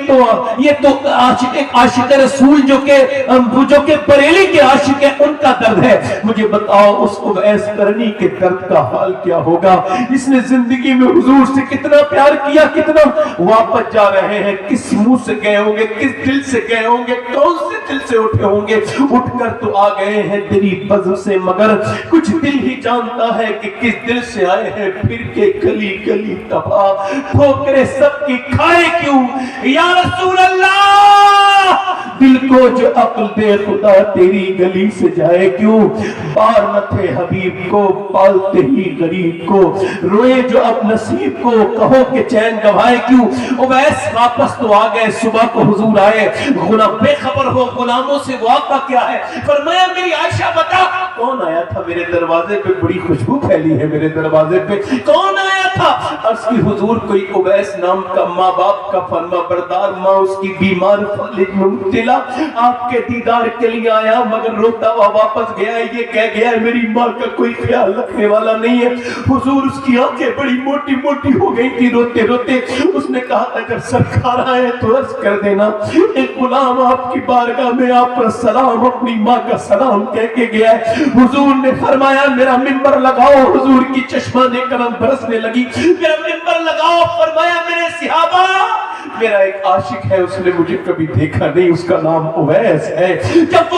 تو عاشق رسول جو کہ بریلی کے عاشق ہیں ان کا درد ہے۔ مجھے بتاؤ اس اویس کرنی کے درد کا حال کیا ہوگا؟ اس نے زندگی میں حضور سے کتنا پیار کیا، کتنا واپس جا رہے ہیں، کس منہ سے گئے ہوں گے، کس دل سے گئے ہوں گے، کون سے دل سے اٹھے ہوں گے؟ اٹھ کر تو آ گئے ہیں تیری بزم سے، مگر کچھ دل ہی جانتا ہے کہ کس دل سے آئے ہیں، پھر کے گلی گلی تباہ ٹھوکریں سب کی کھائے کیوں؟ یا رسول اللہ دل کو جو عقل دے خدا تیری گلی سے جائے کیوں؟ بار نہ تھے حبیب کو پالتے ہی غریب کو، روئے جو اب نصیب کو کہو کہ چین گوائے کیوں؟ اویس واپس تو آ گئے، صبح کو حضور آئے، غلام بے خبر ہو غلاموں سے واقعہ کیا ہے؟ فرمایا میری عائشہ بتا کون آیا تھا میرے دروازے پہ، بڑی خوشبو پھیلی ہے میرے دروازے پہ، کون آیا تھا؟ عرض کی حضور کوئی اویس نام کا ماں باپ کا فرما بردار، ماں اس کی بیمار فالج میں مبتلا، آپ کے دیدار کے لیے آیا مگر روتا ہوا واپس گیا، یہ کہہ گیا میری ماں کا کوئی خیال رکھنے والا نہیں ہے۔ حضور اس کی آنکھیں بڑی موٹی موٹی ہو گئی تھی روتے روتے، اس نے کہا تھا اگر سرکار آئے تو عرض کر دینا ایک غلام آپ کی بارگاہ میں آپ پر سلام اپنی ماں کا سلام کہہ کے گیا ہے۔ حضور نے فرمایا میرا منبر لگاؤ، حضور کی چشمانے کرم برسنے لگی، میرا منبر لگاؤ، فرمایا میرے صحابہ میرا ایک عاشق ہے، اس نے مجھے کبھی دیکھا نہیں، اس کا نام اویس ہے، جب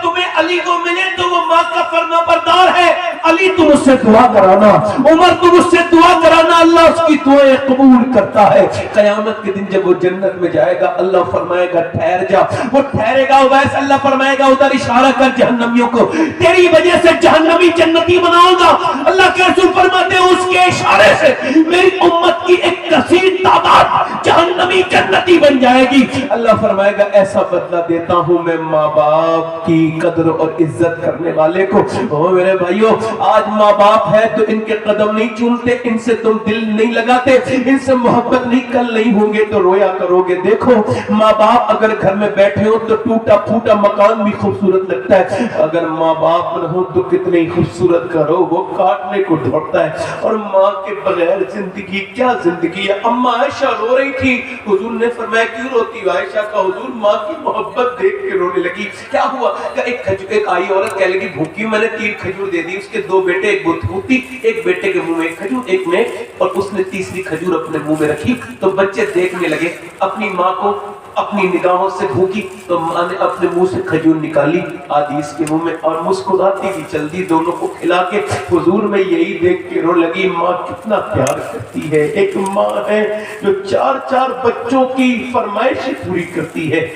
تمہیں علی کو ملے تو وہ ماں کا فرما بردار ہے، علی تم اس سے دعا کرانا، عمر تم اس سے دعا کرانا، اللہ اس کی دعائیں قبول کرتا ہے۔ قیامت کے دن جب وہ جنت میں جائے گا اللہ فرمائے گا ٹھہر جا، وہ ٹھہرے گا اویس، اللہ فرمائے گا ادھر اشارہ کر جہنمیوں کو، تیری وجہ سے جہنمی جنتی بناؤں گا۔ اللہ کے رسول فرماتے ہیں اس کے اشارے سے میری امت کی ایک کثیر تعداد جہنمی جنتی بن جائے گی۔ اللہ فرمائے گا ایسا بدلہ دیتا ہوں میں ماں باپ کی قدر اور عزت کرنے والے کو۔ او میرے بھائیو آج ماں باپ ہے تو ان کے قدم نہیں چومتے، ان سے تم دل نہیں لگاتے، ان سے محبت نہیں، کل نہیں ہوں گے تو رویا کرو گے۔ دیکھو ماں باپ اگر گھر میں بیٹھے ہو تو ٹوٹا پھوٹا مکان بھی خوبصورت لگتا ہے، اگر ماں باپ نہ ہو تو کتنی خوبصورت گھرو وہ کاٹنے کو دوڑتا ہے۔ اور ماں کے بغیر زندگی کیا زندگی ہے۔ اما عائشہ رو رہی تھی، حضور نے فرمایا کیوں روتی ہو عائشہ؟ کا حضور ماں کی محبت دیکھ کے رونے لگی۔ کیا ہوا؟ کہ ایک آئی عورت کہنے لگی بھوکی ہوں، میں نے 3 کھجور دے دی، اس کے 2 بیٹے، ایک بھوتی، ایک بیٹے کے منہ میں 1 کھجور، ایک میں، اور اس نے تیسری کھجور اپنے منہ میں رکھی تو بچے دیکھنے لگے اپنی ماں کو، اپنی نگاہوں سے بھوکی تو ماں نے اپنے منہ سے کھجور نکالی آدھی اس کے منہ میں اور مسکراتی ہوئی چل دی دونوں کو کھلا کے۔ حضور میں یہی دیکھ کے رونے لگی ماں کتنا پیار کرتی ہے۔ ایک ماں ہے جو 4 بچوں کی فرمائشیں پوری کرتی ہے۔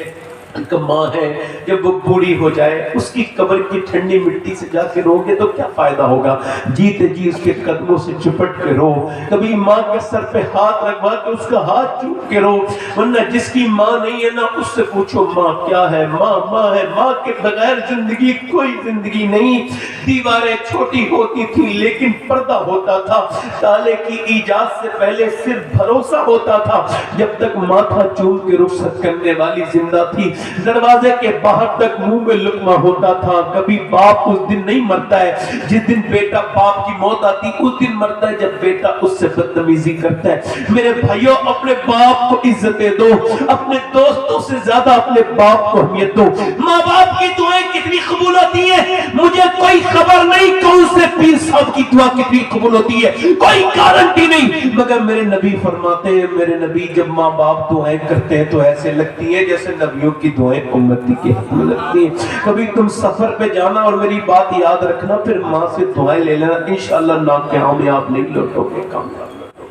ایک ماں ہے جب وہ بوڑھی ہو جائے اس کی قبر کی ٹھنڈی مٹی سے جا کے رو گے تو کیا فائدہ ہوگا؟ جیتے جی اس کے قدموں سے چپٹ کے رو، کبھی ماں کے سر پہ ہاتھ رکھوا کے اس کا ہاتھ چوم کے رو، ورنہ جس کی ماں نہیں ہے نا اس سے پوچھو ماں کیا ہے؟ ماں ہے، ماں کے بغیر زندگی کوئی زندگی نہیں۔ دیواریں چھوٹی ہوتی تھیں لیکن پردہ ہوتا تھا، تالے کی ایجاد سے پہلے صرف بھروسہ ہوتا تھا، جب تک ماتھا چوم کے رخصت کرنے والی زندہ تھی، دروازے کے باہر تک منہ میں لقمہ ہوتا تھا۔ کبھی باپ اس دن نہیں مرتا ہے جس دن بیٹا، باپ کی موت آتی اس دن مرتا ہے جب بیٹا اس سے بدتمیزی کرتا ہے۔ میرے بھائیوں اپنے باپ کو عزتیں دو، اپنے دوستوں سے زیادہ اپنے باپ کو اہمیت دو۔ ماں باپ کی دعائیں کتنی قبول ہوتی ہیں مجھے کوئی خبر نہیں، کون سے پیر صاحب کی دعا کتنی قبول ہوتی ہے کوئی گارنٹی نہیں، مگر میرے نبی فرماتے ہیں، میرے نبی جب ماں باپ دعائیں کرتے ہیں تو ایسے لگتی ہیں جیسے نبیوں کی دعائیں امتی کے حق میں لگتی ہیں۔ کبھی تم سفر پہ جانا اور میری بات یاد رکھنا، پھر ماں سے دعائیں لے لینا، انشاءاللہ ناکامیاب نہیں لوٹو گے، کامیاب لوٹو گے۔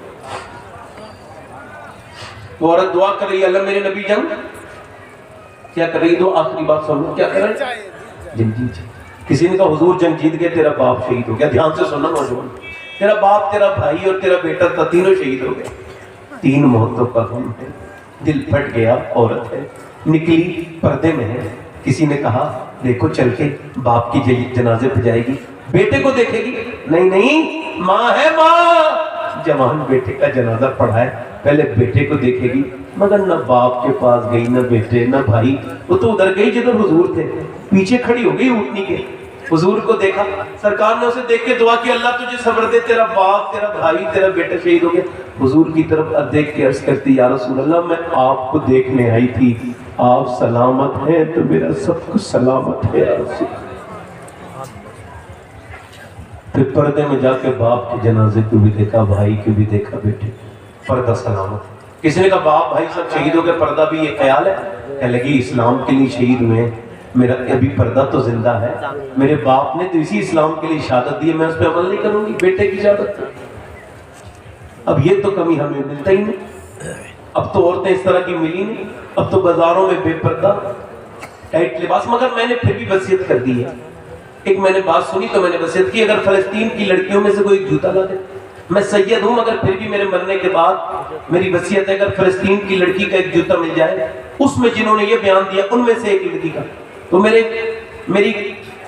وہ عورت دعا کر رہی ہے اللہ میرے نبی جنگ کیا کر رہی؟ دو آخری بات سنو، کیا کر رہے ہیں؟ جنگ جیت۔ کسی نے کہا حضور جنگ جیت گئے، تیرا باپ شہید ہو گیا۔ دھیان سے سننا نوجوان، تیرا باپ، تیرا بھائی اور تیرا بیٹا تھا، تینوں شہید ہو گئے۔ 3 موتوں کا غم ہے، دل پھٹ گیا، عورت ہے نکلی پردے میں ہے۔ کسی نے کہا دیکھو چل کے باپ کی جنازے پہ جائے گی، بیٹے کو دیکھے گی، نہیں ماں ہے، ماں جوان بیٹے کا جنازہ پڑھا ہے، پہلے بیٹے کو دیکھے گی، مگر نہ باپ کے پاس گئی، نہ بیٹے، نہ بھائی، وہ تو ادھر گئی جدھر حضور تھے، پیچھے کھڑی ہو گئی اونٹنی کے۔ حضور کو دیکھا، سرکار نے اسے دیکھ کے دعا کی اللہ تجھے صبر دے، تیرا باپ، تیرا بھائی، تیرا بیٹا شہید ہو گیا۔ حضور کی طرف دیکھ کے عرض کرتی یا رسول اللہ میں آپ کو دیکھنے آئی تھی، آپ سلامت ہیں تو میرا سب کچھ سلامت ہے یا رسول اللہ۔ پھر پردے میں جا کے باپ کے جنازے کو بھی دیکھا، بھائی کو بھی دیکھا، بیٹے، پردہ سلامت۔ کسی نے کہا باپ بھائی سب شہید ہو گئے، پردہ بھی یہ خیال ہے؟ کہنے لگی اسلام کے لیے شہید ہوئے ہیں، میرا ابھی پردہ تو زندہ ہے، میرے باپ نے تو اسی اسلام کے لیے شہادت دی ہے، میں اس پہ عمل نہیں کروں گی بیٹے کی شہادت۔ اب یہ تو کمی ہمیں ملتا ہی نہیں، اب تو عورتیں اس طرح کی ملی نہیں، اب تو بازاروں میں بے پردہ ٹائٹ لباس۔ مگر میں نے پھر بھی وصیت کر دی ہے، ایک میں نے بات سنی تو میں نے وصیت کی، اگر فلسطین کی لڑکیوں میں سے کوئی جوتا لا دے، میں سید ہوں مگر پھر بھی میرے مرنے کے بعد میری وصیت ہے اگر فلسطین کی لڑکی کا ایک جوتا مل جائے اس میں جنہوں نے یہ بیان دیا ان میں سے ایک لڑکی کا، تو میری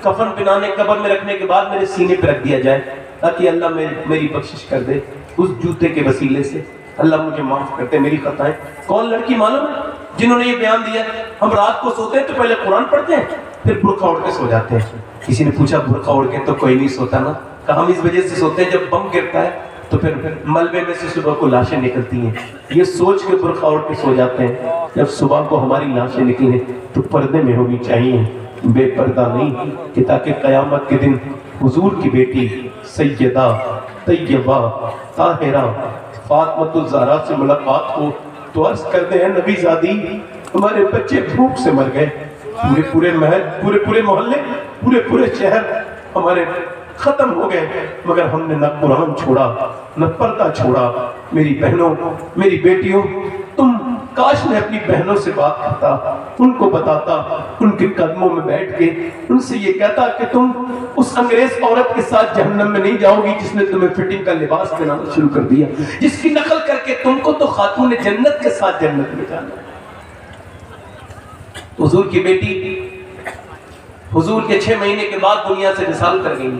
کفن بنانے قبر میں رکھنے کے بعد میرے سینے پہ رکھ دیا جائے تاکہ اللہ میری بخشش کر دے اس جوتے کے وسیلے سے، اللہ مجھے معاف کرتے میری خطائیں۔ کون لڑکی معلوم ہے جنہوں نے یہ بیان دیا؟ ہم رات کو سوتے ہیں تو پہلے قرآن پڑھتے ہیں پھر برقع اوڑھ کے سو جاتے ہیں۔ کسی نے پوچھا برقع اوڑھ کے تو کوئی نہیں سوتا نا، کہ ہم اس وجہ سے سوتے ہیں جب بم گرتا ہے تو پھر ملبے میں سے صبح کو لاشیں نکلتی ہیں، یہ سوچ کے برقع اوڑھ کے سو جاتے ہیں جب صبح کو ہماری لاشیں نکلیں تو پردے میں ہونی چاہیے، بے پردہ نہیں، کہ تاکہ قیامت کے دن حضور کی بیٹی سیدہ طیبہ طاہرہ فاطمۃ الزہرا سے ملاقات ہو تو عرض کرتے ہیں نبی زادی ہمارے بچے بھوک سے مر گئے، پورے محل، پورے محلے، پورے شہر ہمارے ختم ہو گئے، مگر ہم نے نہ قرآن چھوڑا نہ پردہ چھوڑا۔ میری بہنوں، میری بیٹیوں، تم کاش میں اپنی بہنوں سے بات کرتا، ان کو بتاتا، ان کے قدموں میں بیٹھ کے ان سے یہ کہتا کہ تم اس انگریز عورت کے ساتھ جہنم میں نہیں جاؤ گی جس نے تمہیں فٹنگ کا لباس پہنانا شروع کر دیا، جس کی نقل کر کے تم کو تو خاتون جنت کے ساتھ جنت میں جانا۔ حضور کی بیٹی حضور کے 6 مہینے کے بعد دنیا سے وصال کر گئی،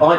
5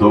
2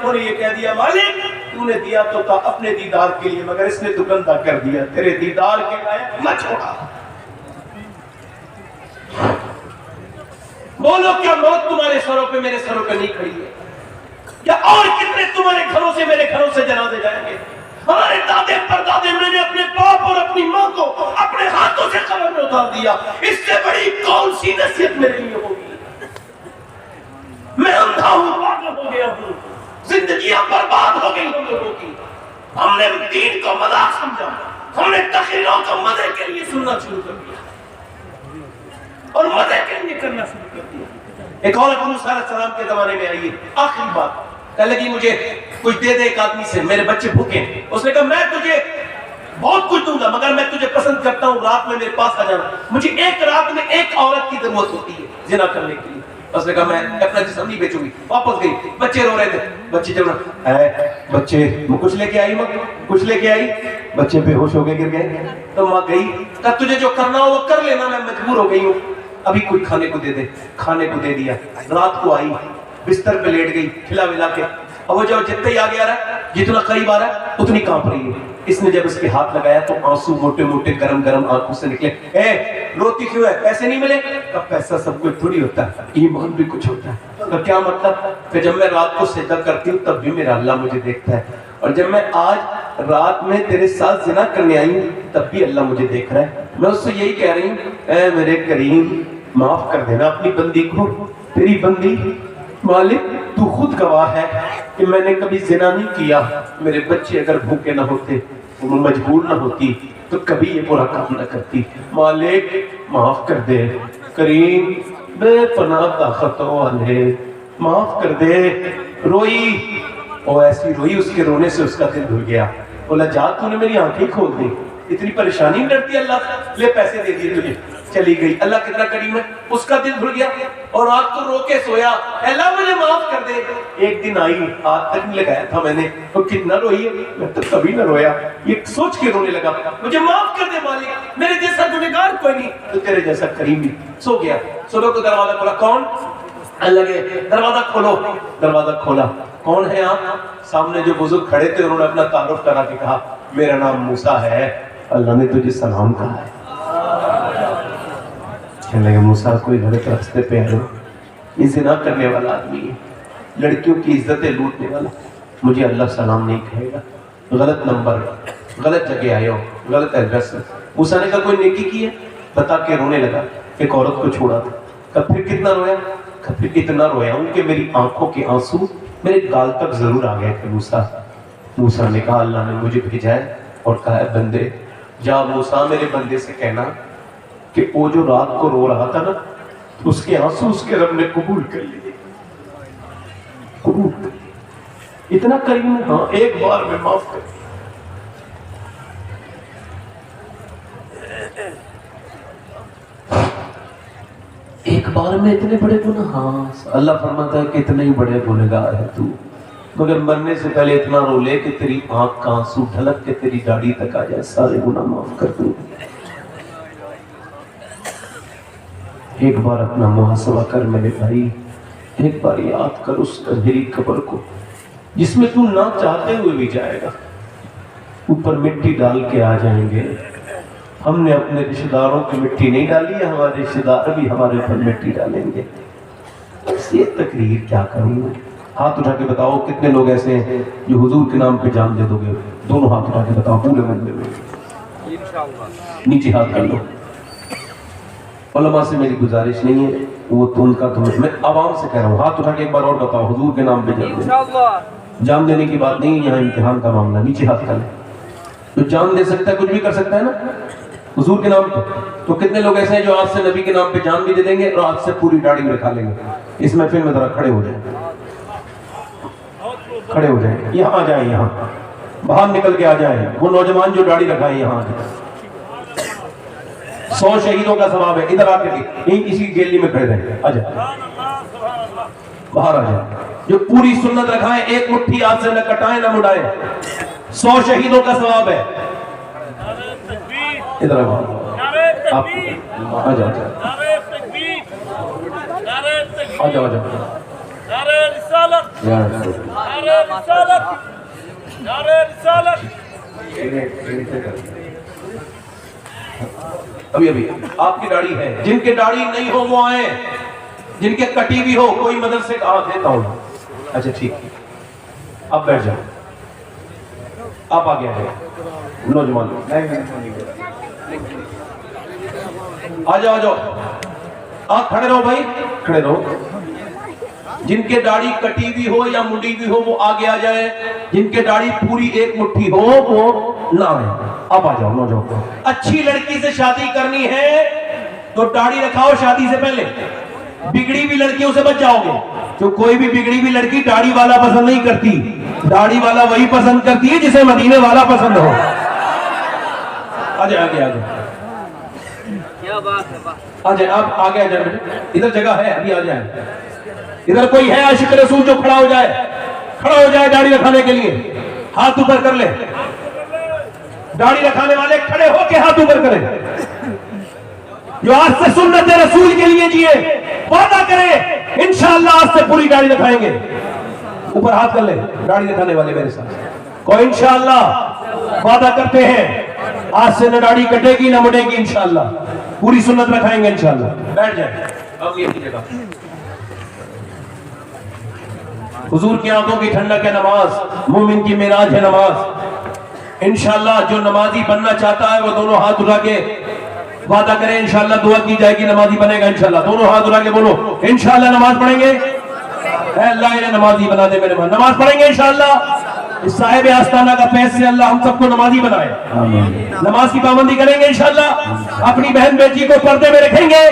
آنکھوں نے یہ کہہ دیا مالک تو نے دیا تو تھا اپنے دیدار کے لیے مگر اس نے تو گندہ کر دیا، تیرے دیدار کے لائق نہ چھوڑا۔ بولو کیا موت تمہارے سروں پہ میرے سروں پہ نہیں کھڑی ہے؟ یا اور کتنے تمہارے گھروں سے میرے گھروں سے جنازے جائیں گے؟ ہمارے دادے پردادے میں نے اپنے باپ اور اپنی ماں کو اپنے ہاتھوں سے قبر میں اتار دیا، اس سے بڑی کون سی نصیحت میرے لیے ہوگی؟ میں اندھا ہوں، پاگل ہو گیا ہوں، زندگیاں برباد ہو گئی ہم لوگوں کی۔ ہم نے دین کو مذاق سمجھا، ہم نے تقریروں کو مزے کے لیے سننا شروع کر دیا اور مزے کے لیے کرنا شروع کر دیا۔ ایک اور موسیٰ علیہ السلام کے زمانے میں آئی ہے، آخری بات کہنے لگی مجھے کچھ دے دے ایک آدمی سے، میرے بچے بھوکے ہیں۔ اس نے کہا میں تجھے بہت کچھ دوں گا مگر میں تجھے پسند کرتا ہوں رات میں میرے پاس آ جانا، مجھے ایک رات میں ایک عورت کی ضرورت ہوتی ہے زنا کرنے کے لیے۔ اس نے کہا میں اپنا جسم نہیں بیچوں گی۔ واپس گئی، بچے رو رہے تھے، بچے چل رہا اے بچے وہ کچھ لے کے آئی، ماں کچھ لے کے آئی، بچے بے ہوش ہو گئے گر گئے۔ تو ماں گئی، کہا تجھے جو کرنا ہو وہ کر لینا، میں مجبور ہو گئی ہوں، ابھی کوئی کھانے کو دے دے۔ کھانے کو دے دیا، رات کو آئی بستر پہ لیٹ گئی کھلا ولا کے، اور وہ جو جتنے ہی آگے آ رہا ہے جتنا قریب آ رہا ہے اتنی کانپ رہی ہے۔ اس نے جب اس کے ہاتھ لگایا تو آنسو موٹے موٹے گرم گرم آنکھوں سے نکلے۔ اے روتی کیوں ہے؟ پیسے نہیں ملے؟ کہا پیسہ سب کچھ تھوڑی ہوتا ہے، ایمان بھی کچھ ہوتا ہے۔ کہا کیا مطلب؟ کہ جب میں رات کو سجدہ کرتی ہوں تب بھی میرا اللہ مجھے دیکھتا ہے، اور جب میں آج رات میں تیرے ساتھ زنا کرنے آئی ہوں تب بھی اللہ مجھے دیکھ رہا ہے۔ میں اس سے یہی کہہ رہی ہوں اے میرے کریم معاف کر دینا اپنی بندی کو، تیری بندی مالک تو خود گواہ ہے کہ میں نے کبھی زنا نہیں کیا، میرے بچے اگر بھوکے نہ ہوتے وہ مجبور نہ ہوتی تو کبھی یہ برا کام نہ کرتی، مالک معاف کر دے، کریم بے پناہ طاقت والے معاف کر دے۔ روئی اور ایسی روئی، اس کے رونے سے اس کا دل دھل گیا۔ بولا جا تو نے میری آنکھیں کھول دی، اتنی پریشانی نہیں ڈرتی اللہ سے، لے پیسے دے دیے تجھے، چلی گئی۔ اللہ کتنا کریم ہے، اس کا دل دھل گیا اور رات کو رو کے سویا، اللہ مجھے معاف کر دے۔ ایک دن آئی، ہاتھ تک نہیں لگایا تھا میں نے، تو کتنا روئی ہے، میں تو کبھی نہ رویا، یہ سوچ کے رونے لگا مجھے معاف کر دے مالک، میرے جیسا گنہگار کوئی نہیں تو تیرے جیسا کریم بھی۔ سو گیا، صبح کو دروازہ کھولا، کون؟ اللہ کے دروازہ کھولو، دروازہ کھولا، کون ہے آپ؟ سامنے جو بزرگ کھڑے تھے انہوں نے اپنا تعارف کرا کے کہا میرا نام موسیٰ ہے، اللہ نے تجھے سلام کہا ہے۔ کہنے لگے موسیٰ کوئی غلط راستے پہ ہے، یہ زنا کرنے والا آدمی ہے، لڑکیوں کی عزتیں لوٹنے والا، مجھے اللہ سلام نہیں کہے گا، غلط نمبر، غلط جگہ آئے ہو، غلط ایڈریس۔ موسیٰ نے کہا کوئی نیکی کی ہے؟ بتا کے رونے لگا، ایک عورت کو چھوڑا تھا۔ کہا پھر کتنا رویا؟ کہا پھر اتنا رویا ہوں کہ میری آنکھوں کے آنسو میرے گال تک ضرور آ گئے تھے موسیٰ۔ موسیٰ نے کہا اللہ نے مجھے بھیجا ہے اور کہا ہے بندے جا موسیٰ میرے بندے سے کہنا کہ وہ جو رات کو رو رہا تھا نا اس کے آنسو اس کے رب نے قبول کر لیے، قبول کر، اتنا کریم ہے، ہاں ایک بار میں معاف کر۔ ایک بار میں اتنے بڑے گناہ، ہاں اللہ فرماتا ہے کہ اتنے ہی بڑے گنہگار ہے تو، مگر مرنے سے پہلے اتنا رو لے کہ تیری آنکھ کا آنسو ڈھلک کے تیری داڑھی تک آ جائے، سارے گناہ معاف کر دوں۔ ایک بار اپنا محاسبہ کر میرے بھائی، ایک بار یاد کر اس اندھیری قبر کو جس میں تو نہ چاہتے ہوئے بھی جائے گا، اوپر مٹی ڈال کے آ جائیں گے۔ ہم نے اپنے رشتہ داروں کی مٹی نہیں ڈالی ہے، ہمارے رشتہ دار بھی ہمارے اوپر مٹی ڈالیں گے۔ اس یہ تقریر کیا کروں میں؟ ہاتھ اٹھا کے بتاؤ کتنے لوگ ایسے ہیں جو حضور کے نام پہ جان دے دو گے؟ دونوں ہاتھ اٹھا کے بتاؤ پورے محلے میں، نیچے ہاتھ کر لو۔ علماء سے میری گزارش نہیں ہے، وہ تو ان کا تو میں عوام سے کہہ رہا ہوں، ہاتھ اٹھا کے ایک بار اور بتاؤ حضور کے نام پہ جان دے۔ جان دینے کی بات نہیں، یہاں امتحان کا معاملہ، نیچے ہاتھ کر لیں۔ جو جان دے سکتا ہے کچھ بھی کر سکتا ہے نا حضور کے نام پہ، تو کتنے لوگ ایسے ہیں جو آج سے نبی کے نام پہ جان بھی دے دیں گے اور آج سے پوری داڑھی میں رکھا لیں گے؟ اس محفل میں ذرا کھڑے ہو جائیں، کھڑے ہو جائیں، یہاں آ جائیں، یہاں باہر نکل کے آ جائیں۔ وہ نوجوان جو داڑھی رکھائیں یہاں آ جائیں، 100 شہیدوں کا ثواب ہے، ادھر آ کے اسی گیلری میں کھڑے رہیں، آ جائیں باہر آ جائیں۔ جو پوری سنت رکھائیں، ایک مٹھی ہاتھ سے نہ کٹائیں نہ مڑائیں، 100 شہیدوں کا ثواب ہے۔ ادھر آ جاؤ، آپ آ جاؤ، آ جاؤ، آ جاؤ، یا رسول ابھی ابھی آپ کی داڑھی ہے، جن کے داڑھی نہیں ہو وہ آئیں، جن کے کٹی بھی ہو کوئی مدرسے کا دیتا ہوں. اچھا ٹھیک، اب بیٹھ جاؤ، آپ آگے آ جاؤ نوجوان، آ جاؤ آ جاؤ، آپ کھڑے رہو بھائی، کھڑے رہو. جن کے داڑھی کٹی ہوئی ہو یا منڈی بھی ہو وہ آگے آ جائے، جن کے داڑھی پوری ایک مٹھی ہو وہ نہ آئے. آپ آ جاؤ نوجوان. اچھی لڑکی سے شادی کرنی ہے تو داڑھی رکھاؤ شادی سے پہلے، بگڑی بھی لڑکیوں سے بچ جاؤ گے. تو کوئی بھی بگڑی ہوئی لڑکی داڑھی والا پسند نہیں کرتی، داڑھی والا وہی پسند کرتی ہے جسے مدینے والا پسند ہو. آ جائے آگے آ جائے آ جائے، آپ آگے آ جائے بیٹے، ادھر جگہ ہے، ابھی آ جائیں. ادھر کوئی ہے عاشق رسول جو کھڑا ہو جائے داڑھی رکھانے کے لیے؟ ہاتھ اوپر کر لے. داڑھی رکھانے والے کھڑے ہو کے ہاتھ اوپر کریں. جو آج سے سنت رسول کے لیے جیے، وعدہ کرے انشاءاللہ آج سے پوری داڑھی رکھائیں گے. اوپر ہاتھ کر لے داڑھی رکھانے والے میرے ساتھ. کوئی انشاءاللہ وعدہ کرتے ہیں آج سے نہ داڑھی کٹے گی نہ مڑے گی، انشاءاللہ پوری سنت رکھائیں گے انشاءاللہ. بیٹھ جائیں اب یہ جگہ. حضور کی آنکھوں کی ٹھنڈک ہے نماز، مومن کی معراج ہے نماز. انشاءاللہ جو نمازی بننا چاہتا ہے وہ دونوں ہاتھ اٹھا کے وعدہ کرے، انشاءاللہ دعا کی جائے گی نمازی بنے گا انشاءاللہ. دونوں ہاتھ اٹھا کے بولو انشاءاللہ نماز پڑھیں گے. اے اللہ انہیں نمازی بنا دے میرے مان، نماز پڑھیں گے انشاءاللہ. اس صاحب آستانہ کا فیض سے اللہ ہم سب کو نمازی بنائے. نماز کی پابندی کریں گے انشاءاللہ. اپنی بہن بیٹی کو پردے میں رکھیں گے،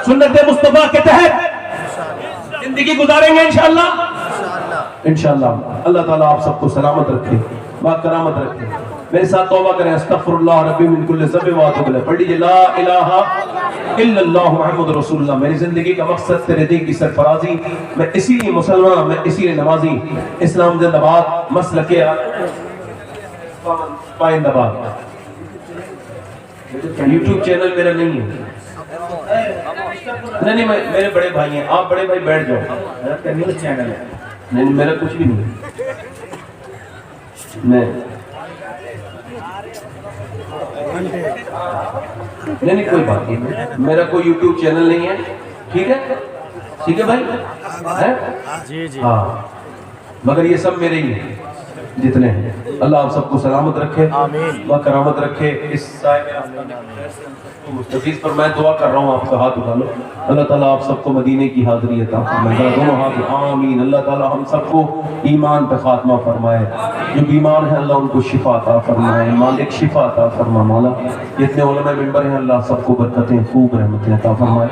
سنت مصطفیٰ کے تحت زندگی گزاریں گے انشاءاللہ. انشاءاللہ اللہ تعالیٰ آپ سب کو سلامت رکھے، با کرامت رکھے. میرے ساتھ توبہ کریں. استغفراللہ ربی من کل ذنب واتوب الیہ. پڑھ لیجیے لا الہ الا اللہ محمد رسول اللہ. میری زندگی کا مقصد تیرے دین کی سرفرازی. میں اسی لیے مسلمان، میں اسی لیے نمازی. اسلام زندہ باد، مسلک پائندہ باد. یوٹیوب چینل میرا نہیں ہے. نہیں میرے بڑے بھائی ہیں. آپ بڑے بھائی بیٹھ جاؤ. میرا نیوز چینل ہے. نہیں میرا کچھ بھی نہیں ہے. میں نہیں کوئی بات نہیں، میرا کوئی یوٹیوب چینل نہیں ہے. ٹھیک ہے ٹھیک ہے بھائی ہے؟ ہاں مگر یہ سب میرے ہی ہیں جتنے ہیں. اللہ آپ سب کو سلامت رکھے، وہ کرامت رکھے. اس مستفیض پر میں دعا کر رہا ہوں، آپ کا ہاتھ اٹھا لو. اللہ تعالیٰ آپ سب کو مدینے کی حاضری عطا فرمائے. دونوں ہاتھ آمین. اللہ تعالیٰ ہم سب کو ایمان پہ خاتمہ فرمائے. جو بیمار ہیں اللہ ان کو شفا عطا فرمائے. مالک شفا عطا فرما. مولا جتنے علماء ممبر ہیں اللہ سب کو برکتیں خوب رحمتیں عطا فرمائے.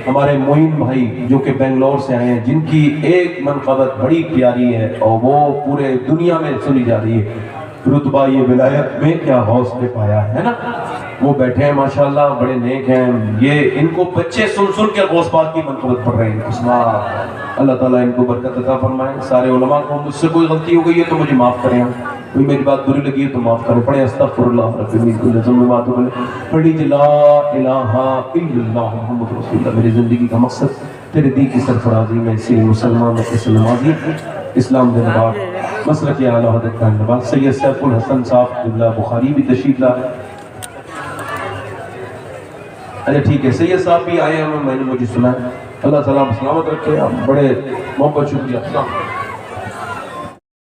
ہمارے معین بھائی جو کہ بنگلور سے آئے ہیں، جن کی ایک منقبت بڑی پیاری ہے اور وہ پورے دنیا میں سنی جا رہی ہے، رتبہ یہ ولایت میں کیا غوث نے پایا ہے نا. وہ بیٹھے ہیں ماشاءاللہ، بڑے نیک ہیں. یہ ان کو بچے سن سن کے غوث پاک کی منقبت پڑھ رہے ہیں. اللہ تعالیٰ ان کو برکت عطا فرمائے. سارے علماء کو مجھ سے کوئی غلطی ہو گئی ہے تو مجھے معاف کریں، کوئی میری بات بری لگی ہے تو معاف کریں. پڑھیں استغفراللہ رب من کل ذنب واتوب الیہ. پڑھ لیجیے لا الہ الا اللہ محمد رسول اللہ. میری زندگی کا مقصد تیرے دین کی سرفرازی. میں اسی لیے مسلمان، میں اس نمازی، اسلام زندہ باد، مسلک اعلیٰ حضرت کا زندہ باد. سید سیف الحسن صاحب قبلہ بخاری بھی تشریف لائے. اچھا ٹھیک ہے، سید صاحب بھی آئے ہیں، میں نے مجھے سنا ہے. اللہ تعالیٰ سلامت رکھے. آپ بڑے محبت شکریہ.